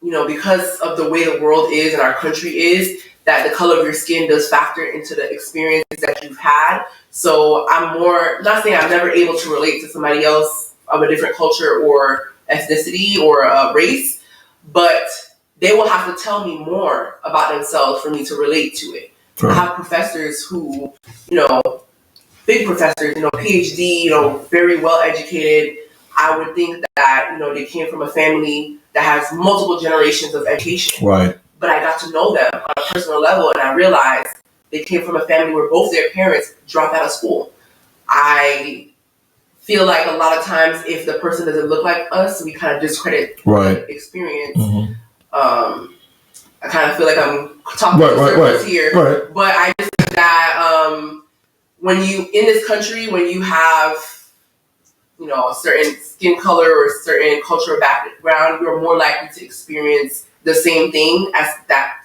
Speaker 1: because of the way the world is and our country is, that the color of your skin does factor into the experiences that you've had. So I'm not saying I'm never able to relate to somebody else of a different culture or ethnicity or race, but they will have to tell me more about themselves for me to relate to it. Right. I have professors who, big professors, PhD, very well educated. I would think that, they came from a family that has multiple generations of education. Right. But I got to know them on a personal level, and I realized they came from a family where both their parents dropped out of school. I feel like a lot of times if the person doesn't look like us, we kind of discredit the experience. Mm-hmm. I kind of feel like I'm talking in circles here. Right. But I just think that when you, in this country, when you have, a certain skin color or a certain cultural background, you're more likely to experience the same thing as that,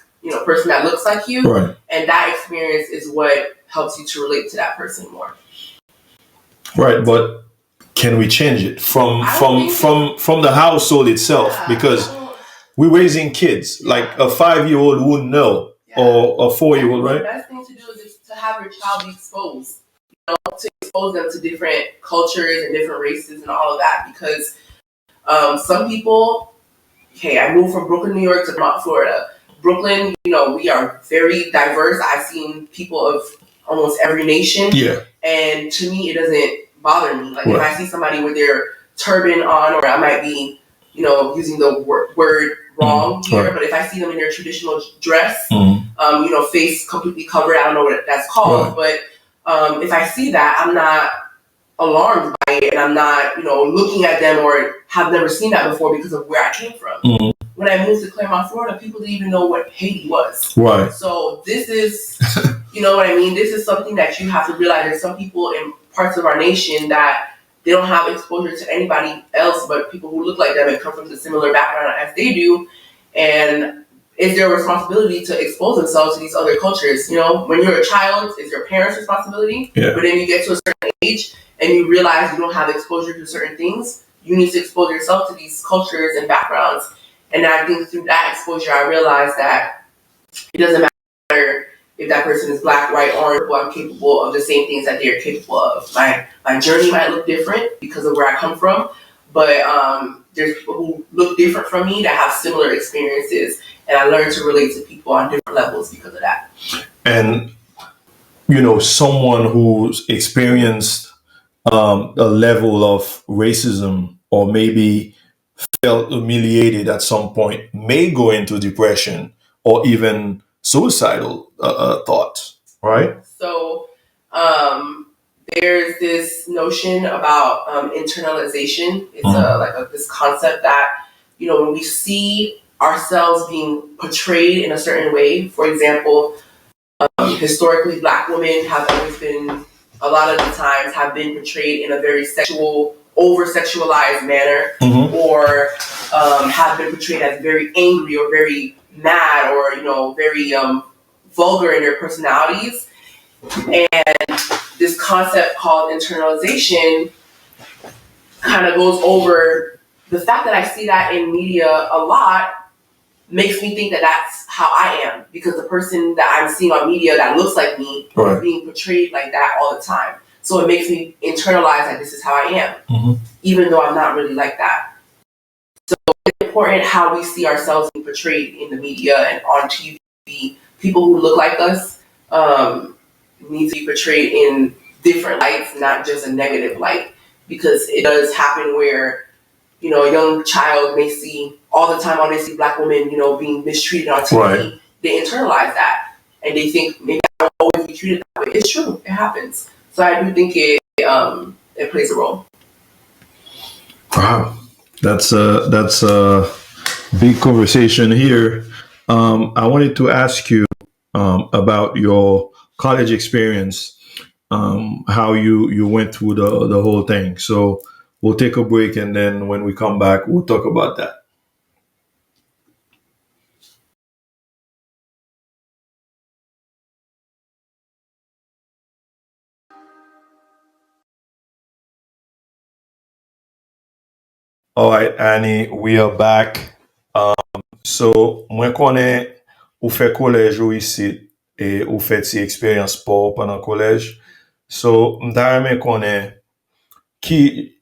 Speaker 1: person that looks like you. Right. And that experience is what helps you to relate to that person more. Right, but can we change it from the household itself? Yeah, because we're raising kids. Yeah. Like a 5-year-old wouldn't know, or a 4-year-old, right? The best thing to do is just to have your child be exposed. To expose them to different cultures and different races and all of that. Because some people, I moved from Brooklyn, New York to Vermont, Florida. Brooklyn, we are very diverse. I've seen people of almost every nation. Yeah. And to me, it doesn't bother me. Like, if I see somebody with their turban on, or I might be, using the word wrong here, but if I see them in their traditional dress, face completely covered, I don't know what that's called, but if I see that, I'm not alarmed by it, and I'm not, looking at them or have never seen that before because of where I came from. Mm-hmm. When I moved to Claremont, Florida, people didn't even know what Haiti was. Right. So this is, you know what I mean? This is something that you have to realize. There's some people in parts of our nation that they don't have exposure to anybody else but people who look like them and come from the similar background as they do. And it's their responsibility to expose themselves to these other cultures. When you're a child, it's your parents' responsibility. Yeah. But then you get to a certain age and you realize you don't have exposure to certain things. You need to expose yourself to these cultures and backgrounds. And I think through that exposure, I realized that it doesn't matter if that person is black, white, orange, or I'm capable of the same things that they're capable of. My journey might look different because of where I come from, but there's people who look different from me that have similar experiences, and I learned to relate to people on different levels because of that. And, someone who's experienced a level of racism or maybe felt humiliated at some point may go into depression or even suicidal thoughts, right? So there's this notion about internalization. It's this concept that, when we see ourselves being portrayed in a certain way, for example, historically Black women have always been, a lot of the times, have been portrayed in a very over-sexualized manner, or have been portrayed as very angry or very mad or, very vulgar in their personalities. And this concept called internalization kind of goes over the fact that I see that in media a lot makes me think that that's how I am, because the person that I'm seeing on media that looks like me is being portrayed like that all the time. So it makes me internalize that this is how I am, even though I'm not really like that. So it's important how we see ourselves being portrayed in the media and on TV people who look like us need to be portrayed in different lights, not just a negative light, because it does happen where, a young child may see all the time, they see Black women, being mistreated on TV. Right. They internalize that and they think maybe I will always be treated that way. It's true. It happens. So I do think it plays a role.
Speaker 2: Wow. That's a big conversation here. I wanted to ask you about your college experience, how you went through the whole thing. So we'll take a break, and then when we come back, we'll talk about that. All right, Annie, we are back. So, moi connais ou fait collège ou ici et ou fait si expérience sport pendant collège. So, m'ta connais qui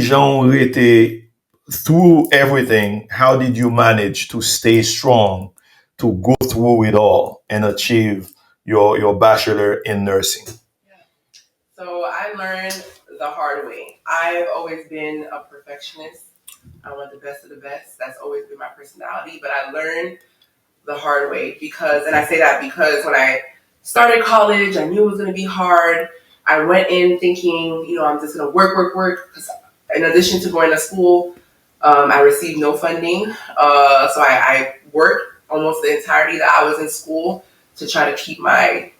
Speaker 2: genre été through everything. How did you manage to stay strong to go through it all and achieve your bachelor in nursing?
Speaker 1: So I learned the hard way. I've always been a perfectionist. I want the best of the best. That's always been my personality. But I learned the hard way and I say that because when I started college, I knew it was going to be hard. I went in thinking, I'm just going to work. Because in addition to going to school, I received no funding. So I worked almost the entirety that I was in school to try to keep my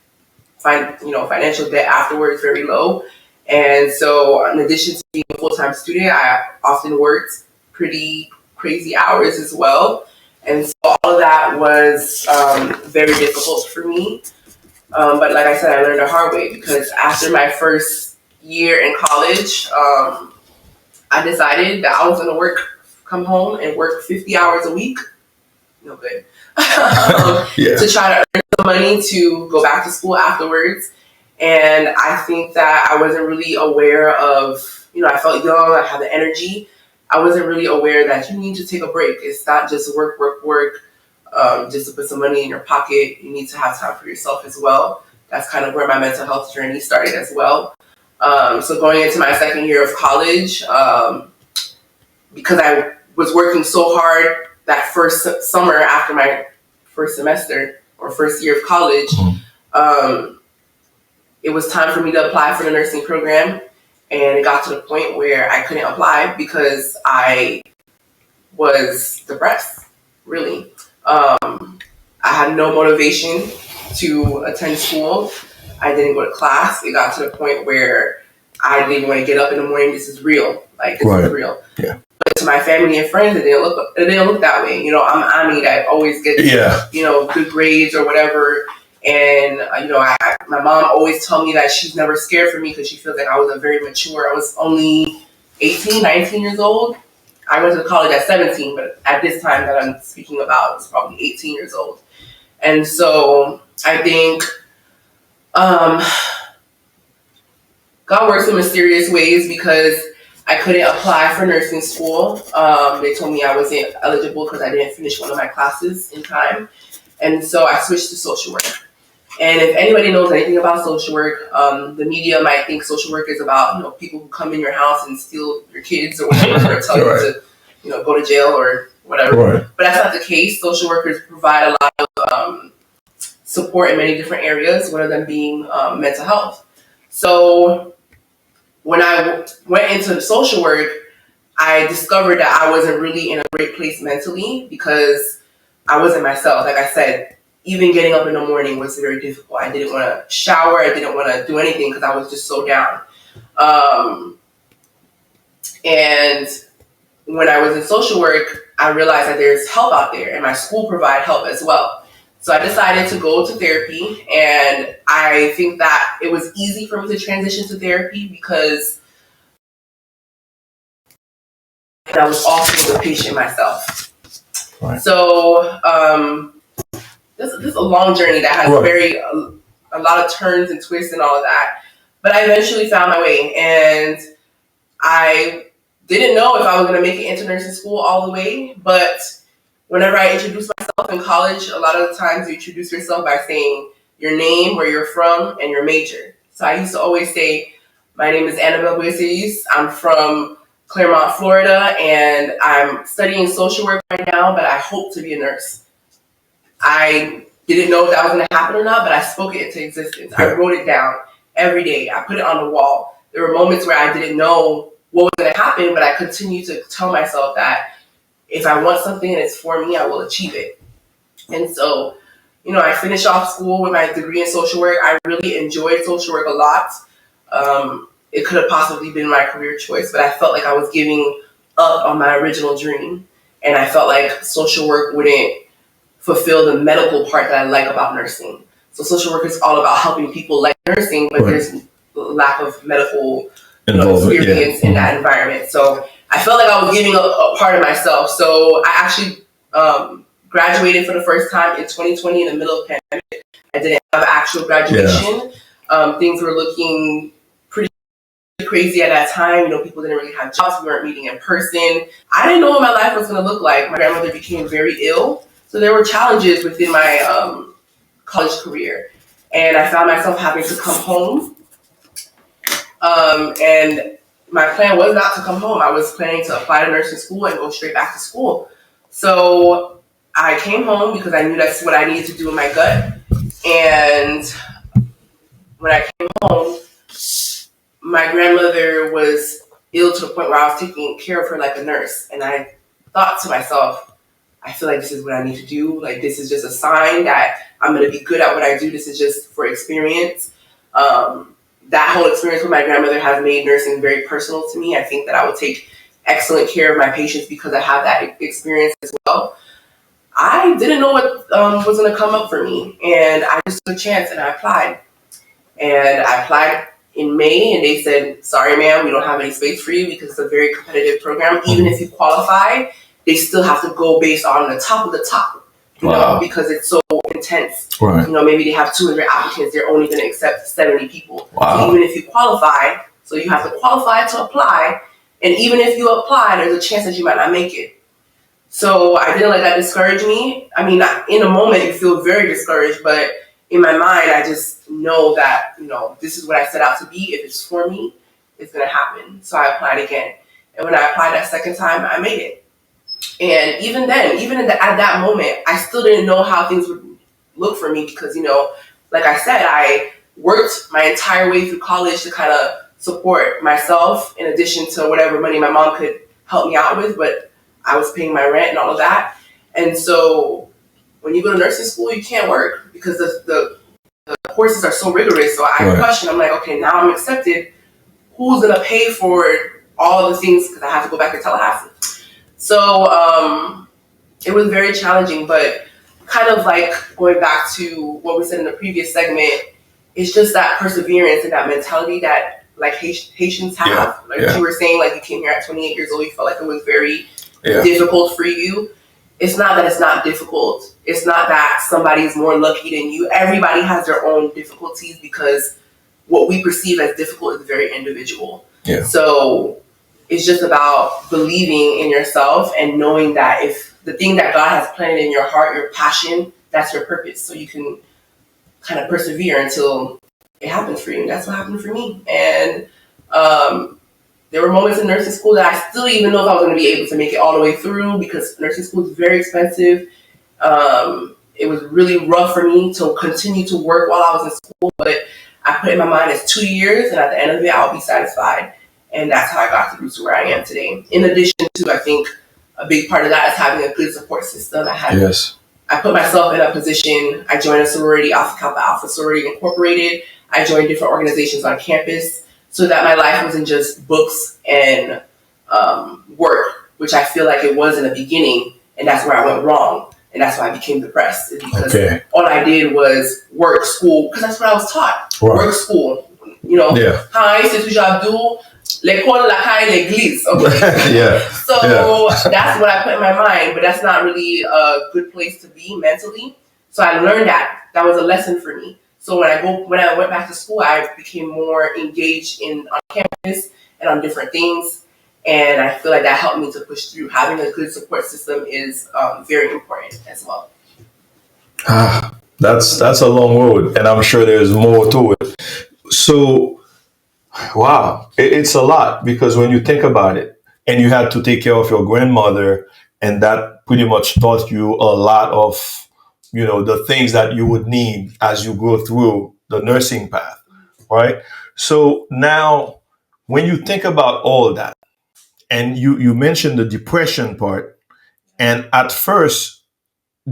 Speaker 1: financial debt afterwards very low. And so in addition to being a full-time student, I often worked pretty crazy hours as well. And so all of that was very difficult for me. But like I said, I learned the hard way because after my first year in college, I decided that I was going to come home and work 50 hours a week. No good. To try to earn some money to go back to school afterwards. And I think that I wasn't really aware of, I felt young, I had the energy. I wasn't really aware that you need to take a break. It's not just work, just to put some money in your pocket. You need to have time for yourself as well. That's kind of where my mental health journey started as well. So going into my second year of college, because I was working so hard that first summer after my first semester or first year of college, it was time for me to apply for the nursing program. And it got to the point where I couldn't apply because I was depressed, really. I had no motivation to attend school. I didn't go to class. It got to the point where I didn't want to get up in the morning. This is real. This is real. Yeah. But to my family and friends, it didn't look that way. I'm Ami that always gets, good grades or whatever. And, my mom always told me that she's never scared for me because she feels like I was very mature. I was only 18, 19 years old. I went to college at 17, but at this time that I'm speaking about, I was probably 18 years old. And so I think God works in mysterious ways because I couldn't apply for nursing school. They told me I wasn't eligible because I didn't finish one of my classes in time. And so I switched to social work. And if anybody knows anything about social work, the media might think social work is about, people who come in your house and steal your kids or whatever, or tell you to, go to jail or whatever. Right. But that's not the case. Social workers provide a lot of support in many different areas, one of them being mental health. So when I went into social work, I discovered that I wasn't really in a great place mentally because I wasn't myself. Like I said, even getting up in the morning was very difficult. I didn't want to shower. I didn't want to do anything because I was just so down. And when I was in social work, I realized that there's help out there and my school provided help as well. So I decided to go to therapy, and I think that it was easy for me to transition to therapy because I was also the patient myself. Right. So this is a long journey that has a lot of turns and twists and all of that. But I eventually found my way, and I didn't know if I was going to make it into nursing school all the way. But whenever I introduced myself myself in college, a lot of the times you introduce yourself by saying your name, where you're from, and your major. So I used to always say, my name is Anabelle. I'm from Claremont, Florida, and I'm studying social work right now, but I hope to be a nurse. I didn't know if that was going to happen or not, but I spoke it into existence. I wrote it down every day. I put it on the wall. There were moments where I didn't know what was going to happen, but I continued to tell myself that if I want something and it's for me, I will achieve it. And so, I finished off school with my degree in social work. I really enjoyed social work a lot. It could have possibly been my career choice, but I felt like I was giving up on my original dream. And I felt like social work wouldn't fulfill the medical part that I like about nursing. So social work is all about helping people like nursing, but there's a lack of medical experience in that environment. So I felt like I was giving up a part of myself. So I actually graduated for the first time in 2020 in the middle of the pandemic. I didn't have actual graduation. Things were looking pretty crazy at that time. People didn't really have jobs. We weren't meeting in person. I didn't know what my life was going to look like. My grandmother became very ill. So there were challenges within my college career. And I found myself having to come home. And my plan was not to come home. I was planning to apply to nursing school and go straight back to school. So I came home because I knew that's what I needed to do in my gut. And when I came home, my grandmother was ill to the point where I was taking care of her like a nurse. And I thought to myself, I feel like this is what I need to do. Like, this is just a sign that I'm going to be good at what I do. This is just for experience. That whole experience with my grandmother has made nursing very personal to me. I think that I would take excellent care of my patients because I have that experience as well. I didn't know what was going to come up for me. And I just took a chance and I applied. And I applied in May and they said, sorry, ma'am, we don't have any space for you because it's a very competitive program. Even if you qualify, they still have to go based on the top of the top, because it's so intense. Right. Maybe they have 200 applicants, they're only going to accept 70 people. Wow. So even if you qualify, so you have to qualify to apply, and even if you apply, there's a chance that you might not make it. So I didn't let that discourage me. I mean, in a moment you feel very discouraged, but in my mind, I just know that, this is what I set out to be. If it's for me, it's going to happen. So I applied again. And when I applied that second time, I made it. And even then, at that moment, I still didn't know how things would look for me because, like I said, I worked my entire way through college to kind of support myself in addition to whatever money my mom could help me out with, but I was paying my rent and all of that. And so when you go to nursing school, you can't work because the courses are so rigorous. So I question, I'm like, okay, now I'm accepted. Who's going to pay for all the things? Because I have to go back to Tallahassee. So it was very challenging, but kind of like going back to what we said in the previous segment, it's just that perseverance and that mentality that like Haitians have. You were saying, like you came here at 28 years old, you felt like it was very difficult for you. It's not that it's not difficult. It's not that somebody's more lucky than you. Everybody has their own difficulties because what we perceive as difficult is very individual. Yeah. So it's just about believing in yourself and knowing that if the thing that God has planted in your heart, your passion, that's your purpose. So you can kind of persevere until it happens for you. And that's what happened for me. And there were moments in nursing school that I still didn't even know if I was going to be able to make it all the way through because nursing school is very expensive. It was really rough for me to continue to work while I was in school, but I put in my mind it's 2 years and at the end of it, I'll be satisfied. And that's how I got through to where I am today. In addition to, I think, a big part of that is having a good support system. I put myself in a position. I joined a sorority, Alpha Kappa Alpha Sorority Incorporated. I joined different organizations on campus so that my life wasn't just books and work, which I feel like it was in the beginning. And that's where I went wrong. And that's why I became depressed. Because all I did was work, school, because that's what I was taught. Right. Work, school. How c'est toujours do l'école, la caille, l'église. Okay. So that's what I put in my mind, but that's not really a good place to be mentally. So I learned that. That was a lesson for me. So when I went back to school, I became more engaged on campus and on different things. And I feel like that helped me to push through. Having a good support system is very important as well.
Speaker 2: That's a long road, and I'm sure there's more to it. So, wow, it's a lot because when you think about it, and you had to take care of your grandmother, and that pretty much taught you a lot of, the things that you would need as you go through the nursing path, right? So now, when you think about all that, and you mentioned the depression part, and at first,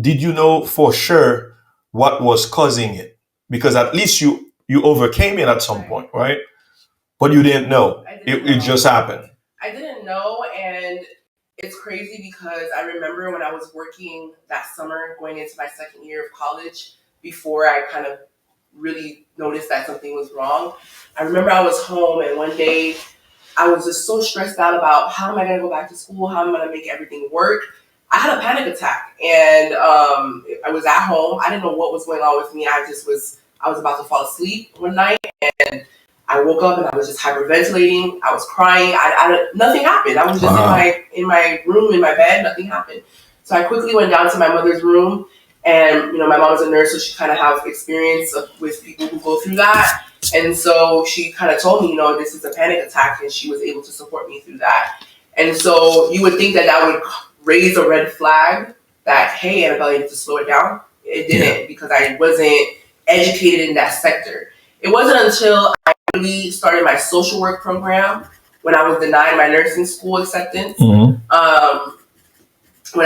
Speaker 2: did you know for sure what was causing it? Because at least you overcame it at some point, right? But you didn't know. It just happened.
Speaker 1: I didn't know, and it's crazy because I remember when I was working that summer going into my second year of college, before I kind of really noticed that something was wrong. I remember I was home, and one day I was just so stressed out about how am I going to go back to school? How am I going to make everything work? I had a panic attack, and I was at home. I didn't know what was going on with me. I was about to fall asleep one night, and I woke up and I was just hyperventilating. I was crying. Nothing happened. I was just in my room, in my bed. Nothing happened. So I quickly went down to my mother's room, and my mom's a nurse, so she kind of has experience with people who go through that. And so she kind of told me, this is a panic attack, and she was able to support me through that. And so you would think that would raise a red flag that, hey, Anabelle, you need to slow it down. It didn't, because I wasn't educated in that sector. It wasn't until I really started my social work program when I was denied my nursing school acceptance. When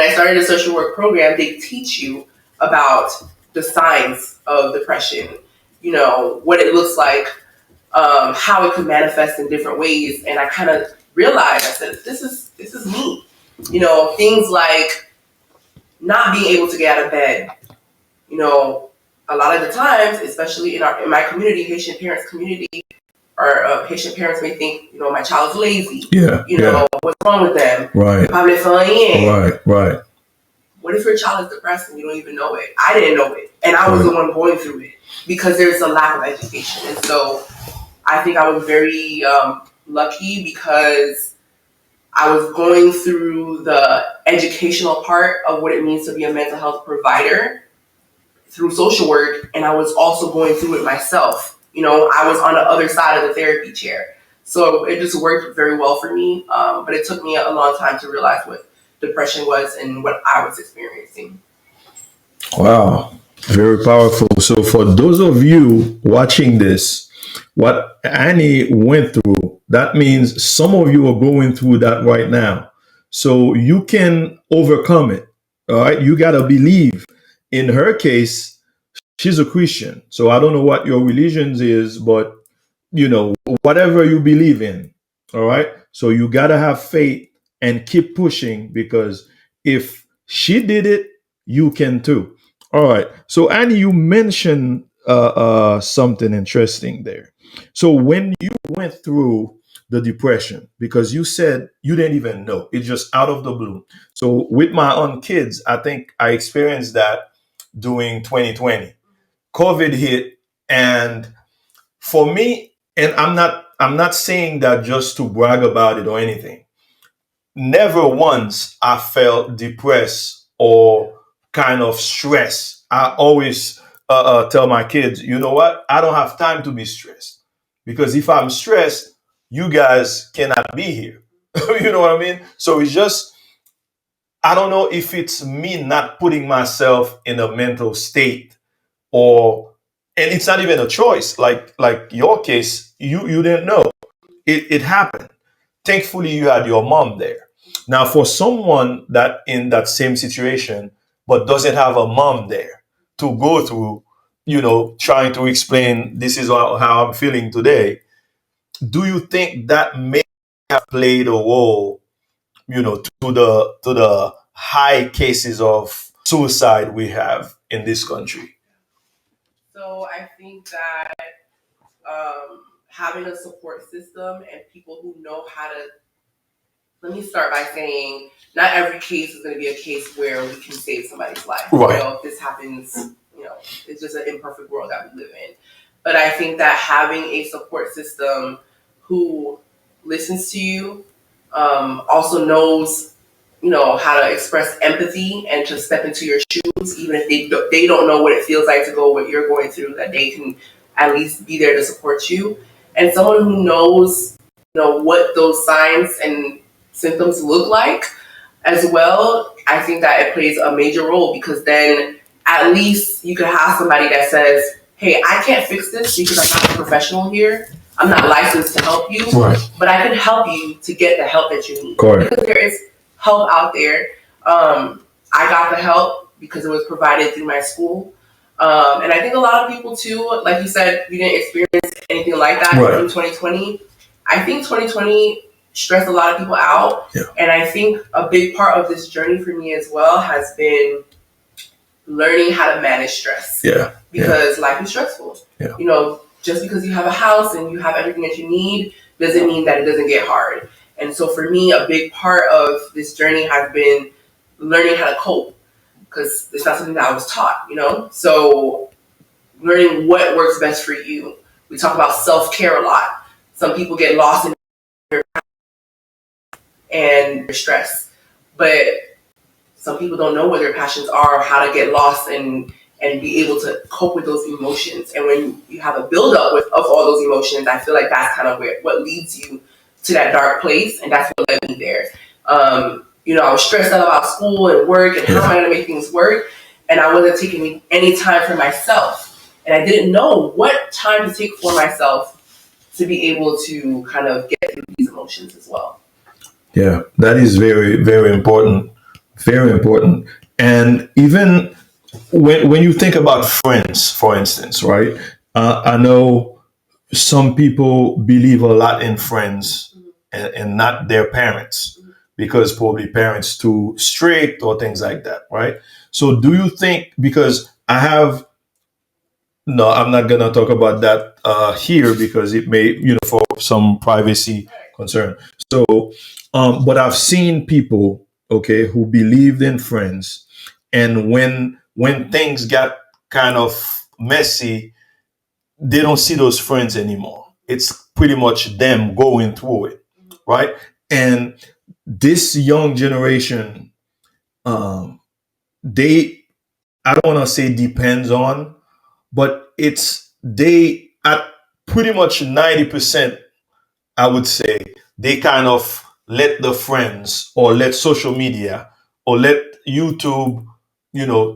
Speaker 1: I started a social work program, they teach you about the signs of depression, what it looks like, how it could manifest in different ways. And I kind of realized, I said, this is me. Things like not being able to get out of bed. A lot of the times, especially in my community, Haitian parents community, or Haitian parents may think, my child's lazy. What's wrong with them?
Speaker 2: Right. Right.
Speaker 1: What if your child is depressed and you don't even know it? I didn't know it, and I was the one going through it because there's a lack of education. And so I think I was very lucky because I was going through the educational part of what it means to be a mental health provider through social work, and I was also going through it myself. I was on the other side of the therapy chair. So it just worked very well for me, but it took me a long time to realize what depression was and what I was experiencing.
Speaker 2: Wow, very powerful. So for those of you watching this, what Annie went through, that means some of you are going through that right now. So you can overcome it. All right. You got to believe. In her case, she's a Christian. So I don't know what your religion is, but whatever you believe in. All right. So you got to have faith and keep pushing, because if she did it, you can too. All right. So Annie, you mentioned something interesting there. So when you went through the depression, because you said you didn't even know, it's just out of the blue. So with my own kids, I think I experienced that during 2020. COVID hit, and for me, and I'm not saying that just to brag about it or anything. Never once I felt depressed or kind of stressed. I always tell my kids, you know what? I don't have time to be stressed, because if I'm stressed, you guys cannot be here. You know what I mean? So it's just, I don't know if it's me not putting myself in a mental state, or, and it's not even a choice. Like your case, you didn't know. It happened. Thankfully, you had your mom there. Now, for someone that in that same situation but doesn't have a mom there to go through, trying to explain this is how I'm feeling today, do you think that may have played a role, to the high cases of suicide we have in this country?
Speaker 1: So I think that having a support system and people who know how to, let me start by saying, not every case is going to be a case where we can save somebody's life.
Speaker 2: Right.
Speaker 1: If this happens, it's just an imperfect world that we live in. But I think that having a support system who listens to you, also knows, how to express empathy and to step into your shoes, even if they don't know what it feels like to go what you're going through, that they can at least be there to support you. And someone who knows, what those signs and symptoms look like as well, I think that it plays a major role, because then at least you could have somebody that says, hey, I can't fix this because I'm not a professional here. I'm not licensed to help you,
Speaker 2: right,
Speaker 1: but I can help you to get the help that you need.
Speaker 2: correct,
Speaker 1: Because there is help out there. I got the help because it was provided through my school. And I think a lot of people too, like you said, you didn't experience anything like that
Speaker 2: right,
Speaker 1: in 2020. I think 2020 stressed a lot of people out.
Speaker 2: yeah,
Speaker 1: And I think a big part of this journey for me as well has been learning how to manage stress.
Speaker 2: yeah,
Speaker 1: Because life is stressful.
Speaker 2: Yeah.
Speaker 1: Just because you have a house and you have everything that you need doesn't mean that it doesn't get hard. And so for me, a big part of this journey has been learning how to cope, because it's not something that I was taught, So learning what works best for you. We talk about self-care a lot. Some people get lost in their stress, but some people don't know what their passions are, or how to get lost and be able to cope with those emotions. And when you have a buildup of all those emotions, I feel like that's kind of what leads you to that dark place, and that's what led me there. I was stressed out about school and work and how am I going to make things work, and I wasn't taking any time for myself, and I didn't know what time to take for myself to be able to kind of get through these emotions as well.
Speaker 2: Yeah, that is very, very important. Very important. And even when you think about friends, for instance, right? I know some people believe a lot in friends and not their parents, because probably parents too strict or things like that, right? So do you think, because I have, no, I'm not gonna talk about that here, because it may, for some privacy concern. So, but I've seen people, okay, who believed in friends, and when things got kind of messy, they don't see those friends anymore. It's pretty much them going through it, right? And this young generation, um, they, I don't want to say depends on, but it's they at pretty much 90%, I would say, they kind of let the friends or let social media or let YouTube,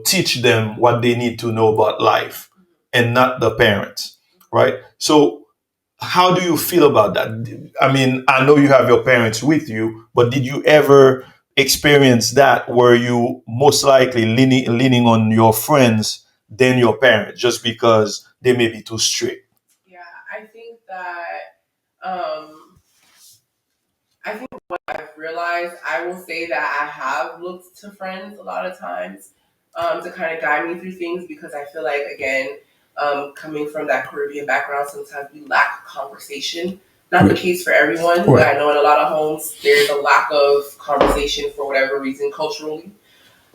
Speaker 2: teach them what they need to know about life, and not the parents, right? So how do you feel about that? I mean, I know you have your parents with you, but did you ever experience that where you most likely leaning on your friends than your parents, just because they may be too strict?
Speaker 1: Yeah, I think that um, I think what I've realized, I will say that I have looked to friends a lot of times to kind of guide me through things, because I feel like, again, coming from that Caribbean background, sometimes we lack conversation. Not the case for everyone, but I know in a lot of homes there's a lack of conversation for whatever reason culturally.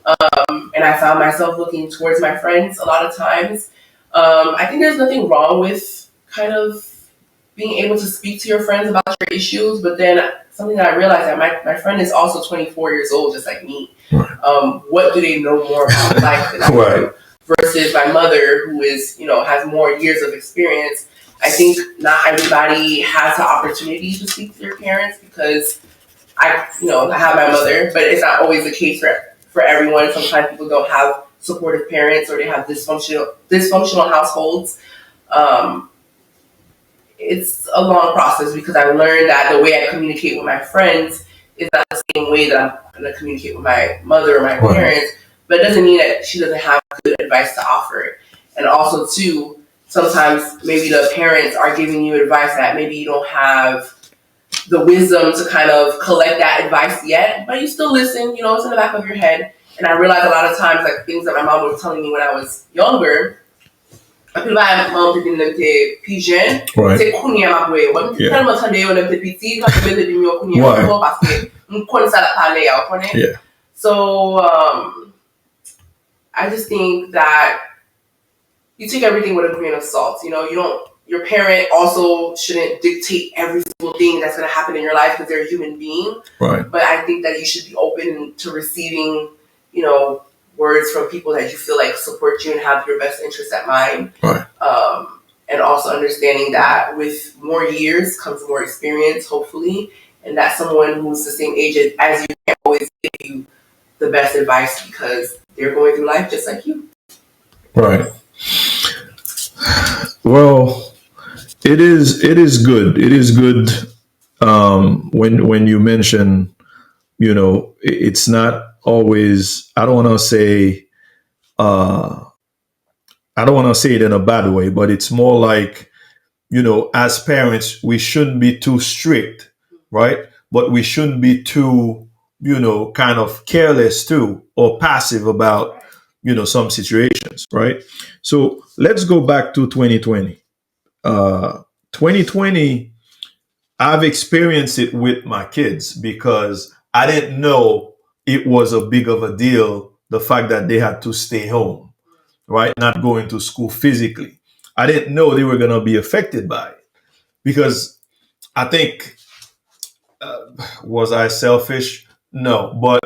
Speaker 1: And I found myself looking towards my friends a lot of times. I think there's nothing wrong with kind of being able to speak to your friends about your issues, but then something that I realized, that my friend is also 24 years old, just like me. What do they know more about life than I do? Versus my mother, who is, has more years of experience. I think not everybody has the opportunity to speak to their parents, because I have my mother, but it's not always the case for everyone. Sometimes people don't have supportive parents, or they have dysfunctional households. It's a long process, because I learned that the way I communicate with my friends is not the same way that I'm going to communicate with my mother or my parents. But it doesn't mean that she doesn't have good advice to offer. And also, too, sometimes maybe the parents are giving you advice that maybe you don't have the wisdom to kind of collect that advice yet, but you still listen, it's in the back of your head. And I realized a lot of times, like, things that my mom was telling me when I was younger, I feel like my mom didn't know the pigeon. C'est kunya ma boy. When you tell me Sunday when them petit, quand tu veux de me kunya, parce que on connaît ça la parler, on connaît. So I just think that you take everything with a grain of salt. You don't your parent also shouldn't dictate every single thing that's going to happen in your life because they're a human being.
Speaker 2: Right.
Speaker 1: But I think that you should be open to receiving, words from people that you feel like support you and have your best interests at mind.
Speaker 2: Right.
Speaker 1: And also understanding that with more years comes more experience, hopefully, and that someone who's the same age as you can't always give you the best advice because they're going through life just like you.
Speaker 2: Right. Well, it is good. It is good when you mention, it's not always. I don't want to say. I don't want to say it in a bad way, but it's more like, as parents, we shouldn't be too strict, right? But we shouldn't be too, kind of careless too, or passive about, some situations, right? So let's go back to 2020. 2020, I've experienced it with my kids because I didn't know it was a big of a deal, the fact that they had to stay home, right? Not going to school physically. I didn't know they were going to be affected by it because I think, was I selfish? No, but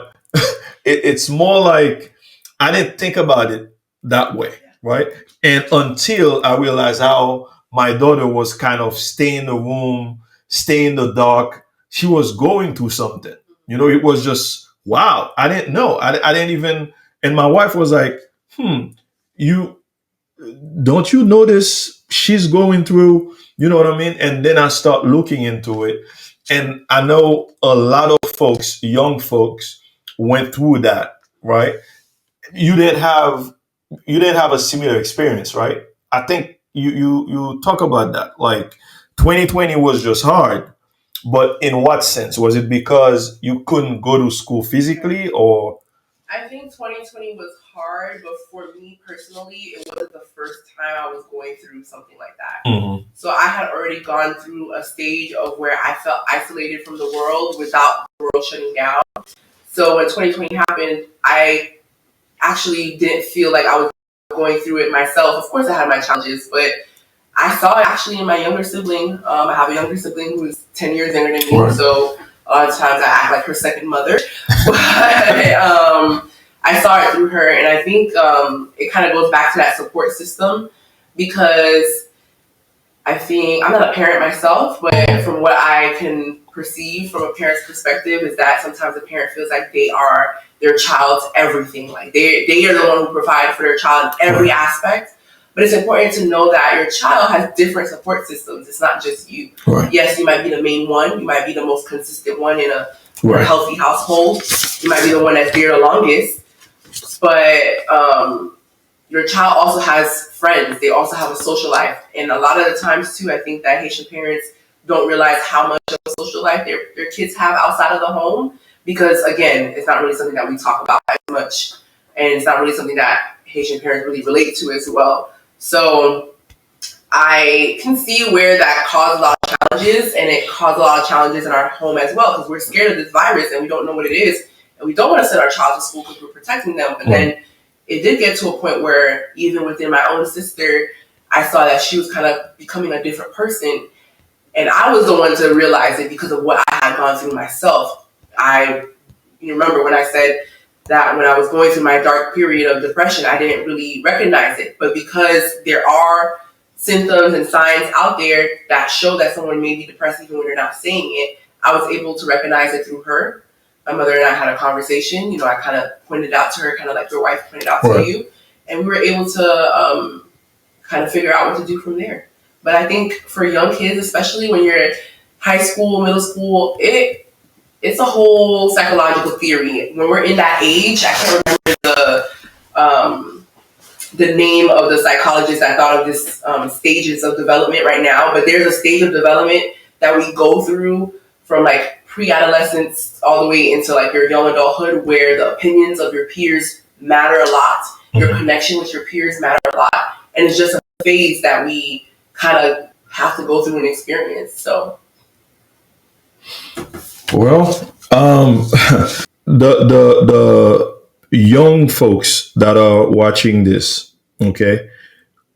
Speaker 2: it's more like I didn't think about it that way, right? And until I realized how my daughter was kind of staying in the room, stay in the dark. She was going through something. It was just, wow. I didn't know. I didn't even, and my wife was like, you don't you notice she's going through, you know what I mean? And then I start looking into it. And I know a lot of folks, young folks, went through that, right? You didn't have a similar experience, right? I think you talk about that. Like 2020 was just hard, but in what sense? Was it because you couldn't go to school physically, or?
Speaker 1: I think 2020 was hard, but for me personally, it wasn't the first time I was going through something like that.
Speaker 2: Mm-hmm.
Speaker 1: So I had already gone through a stage of where I felt isolated from the world without the world shutting down. So when 2020 happened, I actually didn't feel like I was going through it myself. Of course, I had my challenges, but I saw it actually in my younger sibling. I have a younger sibling who's 10 years younger than me, so a lot of times I act like her second mother. But I saw it through her, and I think it kind of goes back to that support system because I think I'm not a parent myself, but from what I can perceive from a parent's perspective is that sometimes a parent feels like they are their child's everything. Like they are the one who provide for their child in every aspect. But it's important to know that your child has different support systems. It's not just you.
Speaker 2: Right.
Speaker 1: Yes, you might be the main one. You might be the most consistent one in a more healthy household. You might be the one that's there the longest. But your child also has friends. They also have a social life. And a lot of the times, too, I think that Haitian parents don't realize how much of a social life their kids have outside of the home. Because, again, it's not really something that we talk about as much. And it's not really something that Haitian parents really relate to as well. So I can see where that caused a lot of challenges, and it caused a lot of challenges in our home as well because we're scared of this virus and we don't know what it is, and we don't want to send our child to school because we're protecting them. But then it did get to a point where even within my own sister, I saw that she was kind of becoming a different person, and I was the one to realize it because of what I had gone through myself. You remember when I said that when I was going through my dark period of depression, I didn't really recognize it. But because there are symptoms and signs out there that show that someone may be depressed even when they're not saying it, I was able to recognize it through her. My mother and I had a conversation. I kind of pointed out to her, kind of like your wife pointed out to you. And we were able to kind of figure out what to do from there. But I think for young kids, especially when you're in high school, middle school, it's a whole psychological theory. When we're in that age, I can't remember the name of the psychologist that thought of this stages of development right now, but there's a stage of development that we go through from like pre-adolescence all the way into like your young adulthood where the opinions of your peers matter a lot, your connection with your peers matter a lot, and it's just a phase that we kind of have to go through and experience. So
Speaker 2: well, the young folks that are watching this, okay,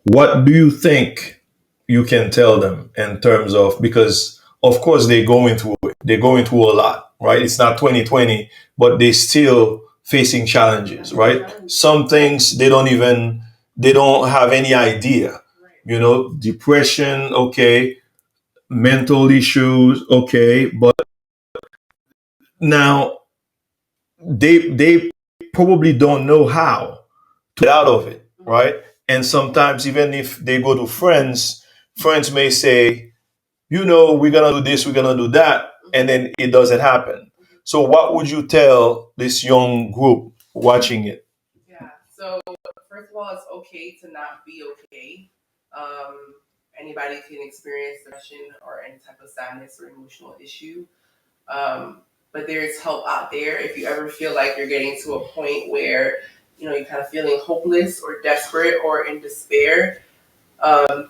Speaker 2: what do you think you can tell them in terms of, because of course they're going through a lot, right? It's not 2020, but they still facing challenges, right? Some things they don't have any idea. Depression, okay, mental issues, okay, but now they probably don't know how to get out of it, right? And sometimes even if they go to friends may say, we're gonna do this, we're gonna do that, and then it doesn't happen. So what would you tell this young group watching it?
Speaker 1: Yeah. So first of all, it's okay to not be okay. Um, Anybody can experience depression or any type of sadness or emotional issue. Um, but there's help out there. If you ever feel like you're getting to a point where you're kind of feeling hopeless or desperate or in despair,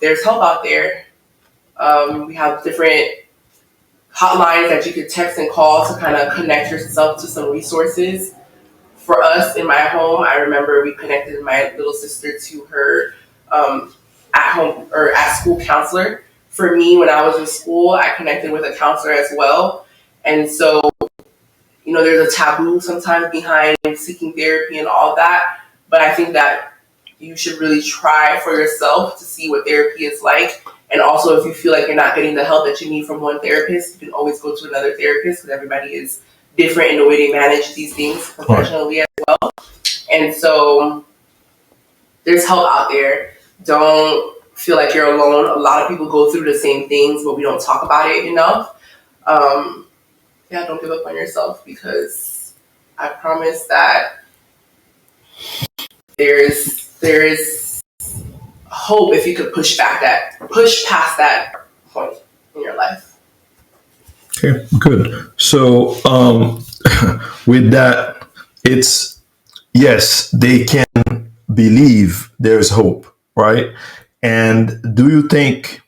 Speaker 1: there's help out there. We have different hotlines that you could text and call to kind of connect yourself to some resources. For us in my home, I remember we connected my little sister to her at home or at school counselor. For me, when I was in school, I connected with a counselor as well. And so, there's a taboo sometimes behind seeking therapy and all that. But I think that you should really try for yourself to see what therapy is like. And also, if you feel like you're not getting the help that you need from one therapist, you can always go to another therapist, because everybody is different in the way they manage these things professionally as well. And so there's help out there. Don't feel like you're alone. A lot of people go through the same things, but we don't talk about it enough. Don't give up on yourself, because I promise that there is hope if you could push past that point in your life.
Speaker 2: Okay, good. So with that, it's yes, they can believe there's hope, right? And do you think?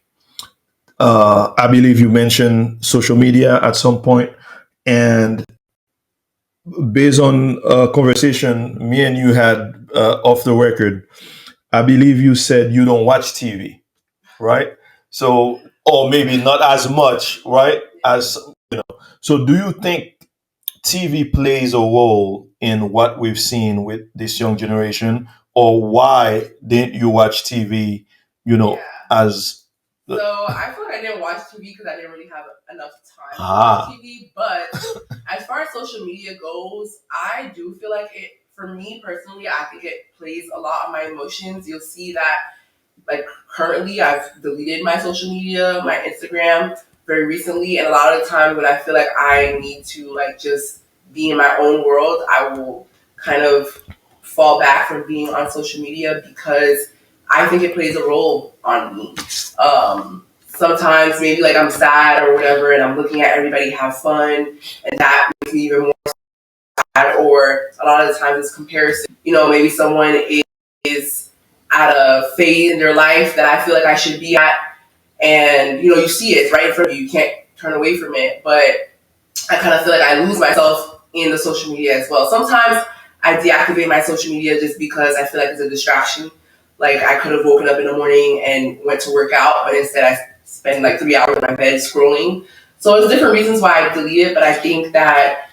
Speaker 2: I believe you mentioned social media at some point, and based on a conversation me and you had off the record, I believe you said you don't watch TV, right? So, or maybe not as much, right? As so, do you think TV plays a role in what we've seen with this young generation, or why didn't you watch TV?
Speaker 1: Yeah.
Speaker 2: As
Speaker 1: So I feel like I didn't watch TV because I didn't really have enough time to watch TV. But as far as social media goes, I do feel like it, for me personally, I think it plays a lot on my emotions. You'll see that, like, currently I've deleted my social media, my Instagram, very recently. And a lot of the time when I feel like I need to, like, just be in my own world, I will kind of fall back from being on social media, because I think it plays a role on me. Sometimes maybe like I'm sad or whatever, and I'm looking at everybody have fun, and that makes me even more sad. Or a lot of the times it's comparison. Maybe someone is at a phase in their life that I feel like I should be at, and you see it right in front of you. You can't turn away from it. But I kind of feel like I lose myself in the social media as well. Sometimes I deactivate my social media just because I feel like it's a distraction. Like, I could have woken up in the morning and went to work out, but instead I spend like 3 hours in my bed scrolling. So it's different reasons why I delete it, but I think that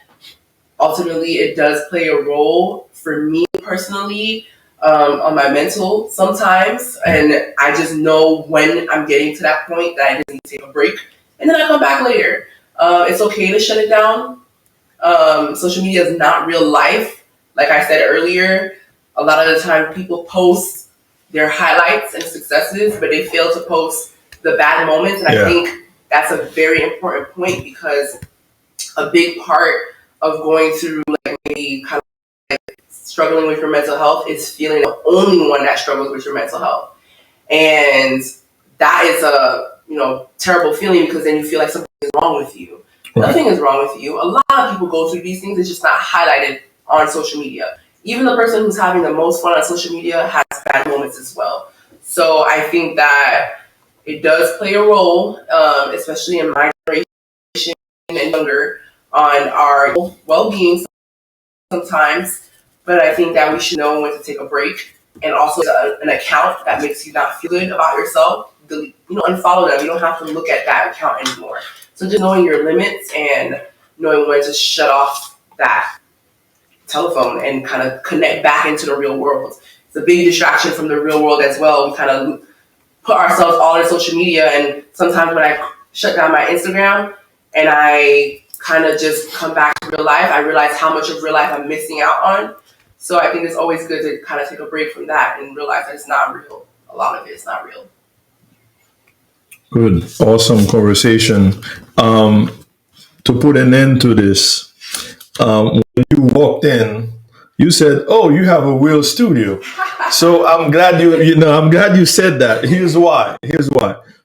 Speaker 1: ultimately it does play a role for me personally, on my mental sometimes. And I just know when I'm getting to that point that I just need to take a break, and then I come back later. It's okay to shut it down. Social media is not real life. Like I said earlier, a lot of the time people post their highlights and successes, but they fail to post the bad moments. And I think that's a very important point, because a big part of going through, like, maybe kind of like struggling with your mental health is feeling the only one that struggles with your mental health. And that is a terrible feeling, because then you feel like something is wrong with you. Right. Nothing is wrong with you. A lot of people go through these things. It's just not highlighted on social media. Even the person who's having the most fun on social media has bad moments as well. So I think that it does play a role, especially in my generation and younger, on our well-being sometimes. But I think that we should know when to take a break, and also an account that makes you not feel good about yourself delete, unfollow them. You don't have to look at that account anymore. So just knowing your limits and knowing when to shut off that telephone and kind of connect back into the real world. It's a big distraction from the real world as well. We kind of put ourselves all in social media, and sometimes when I shut down my Instagram and I kind of just come back to real life, I realize how much of real life I'm missing out on. So I think it's always good to kind of take a break from that and realize that it's not real. A lot of it is not real.
Speaker 2: Good. Awesome conversation. To put an end to this, when you walked in, you said, "Oh, you have a real studio." So I'm glad I'm glad you said that. Here's why.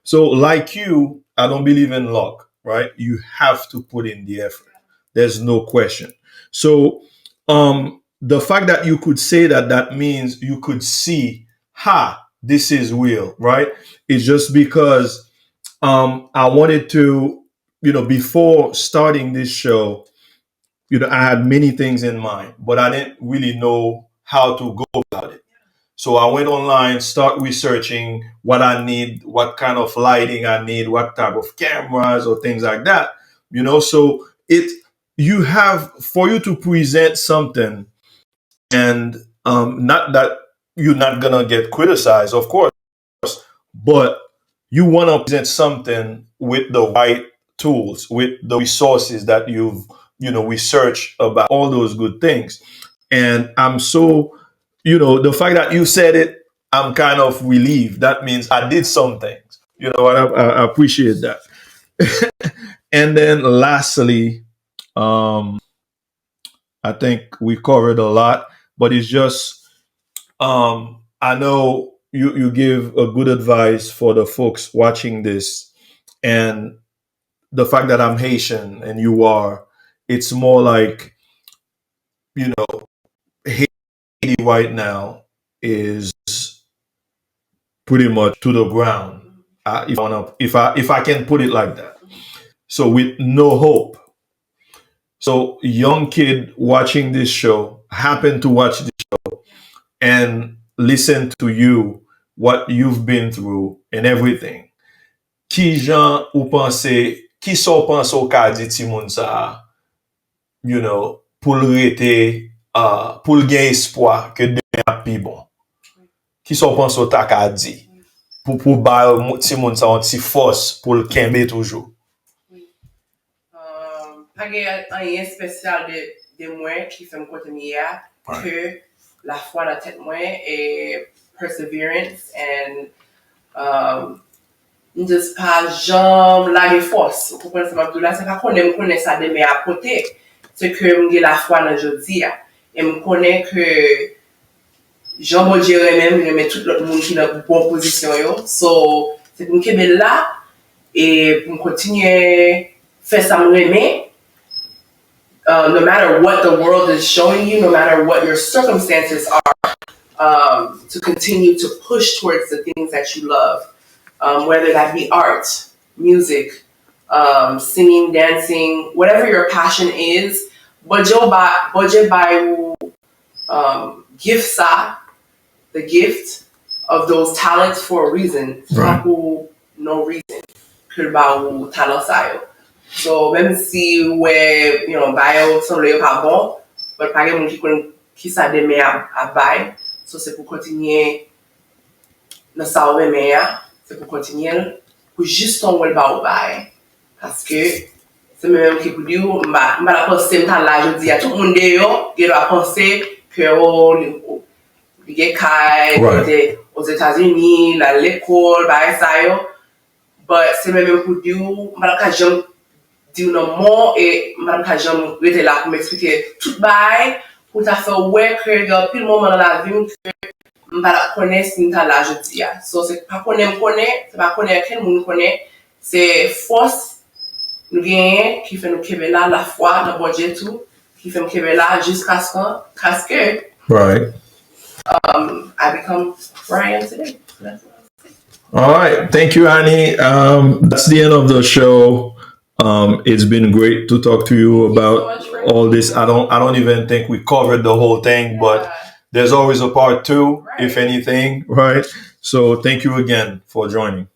Speaker 2: So like you, I don't believe in luck, right? You have to put in the effort. There's no question. So the fact that you could say that means you could see, this is real, right? It's just because I wanted to, before starting this show, I had many things in mind, but I didn't really know how to go about it. So I went online, start researching what I need, what kind of lighting I need, what type of cameras or things like that. So you have, for you to present something, and not that you're not gonna get criticized, of course, but you want to present something with the right tools, with the resources that you've researched about, all those good things. And I'm so, the fact that you said it, I'm kind of relieved. That means I did some things. I appreciate that. And then lastly, I think we covered a lot, but it's just, I know you give a good advice for the folks watching this, and the fact that I'm Haitian and you are, it's more like, Haiti right now is pretty much to the ground. If I can put it like that. So with no hope. So young kid watching this show, happen to watch this show and listen to you, what you've been through and everything. Qui jan ou pense, qui so pense ou ka di ti moun sa, pou rete, pou gen espoir que demain a pi bon. Qui so pense ou ta ka di, pour ba ti moun sa an ti force pour le kembe toujours.
Speaker 1: Pas rien spécial de moi qui fait me continuer que la foi dans la tête moi et perseverance and just pas jamais la force. Vous comprenez ça là, c'est pas qu'on connaît ça de mes à côté, c'est que j'ai la foi dans jodi et me connais que Jean bon Dieu même je mets tout l'autre monde qui dans bonne position yo. So c'est pour que là et pour continuer faire ça me remet. No matter what the world is showing you, no matter what your circumstances are, to continue to push towards the things that you love, whether that be art, music, singing, dancing, whatever your passion is. Budget by give sa the gift of those talents for a reason.
Speaker 2: Right.
Speaker 1: No reason. Que ba ou talent sa yo. So même si bio semble pas bon, mais pas quelqu'un qui ça demain à bail, so c'est pour continuer dans ça au meilleur, c'est pour continuer pour juste on va pas au bail parce que c'est même qui pour dire m'a la penser temps là je dis à tout le monde dehors, il doit penser que il est kai aux États-Unis, à l'école, bail ça yo, but c'est même pour dire m'a la jamais dire non more et madame Kajam était là pour m'expliquer tout bail pour ta faire ouais que il y a plus de moment dans la vie que m'pas connaître si t'as là je dis so c'est pas connaître c'est pas connaître quel monde connaît c'est force nous gagner qui fait nous keber là la foi dans bon Dieu tout qui fait nous keber là jusqu'à ce que
Speaker 2: Right.
Speaker 1: I become where I am today.
Speaker 2: All right. Thank you, Annie. That's the end of the show. It's been great to talk to you about all this. I don't even think we covered the whole thing, but there's always a part two, if anything, right? So thank you again for joining.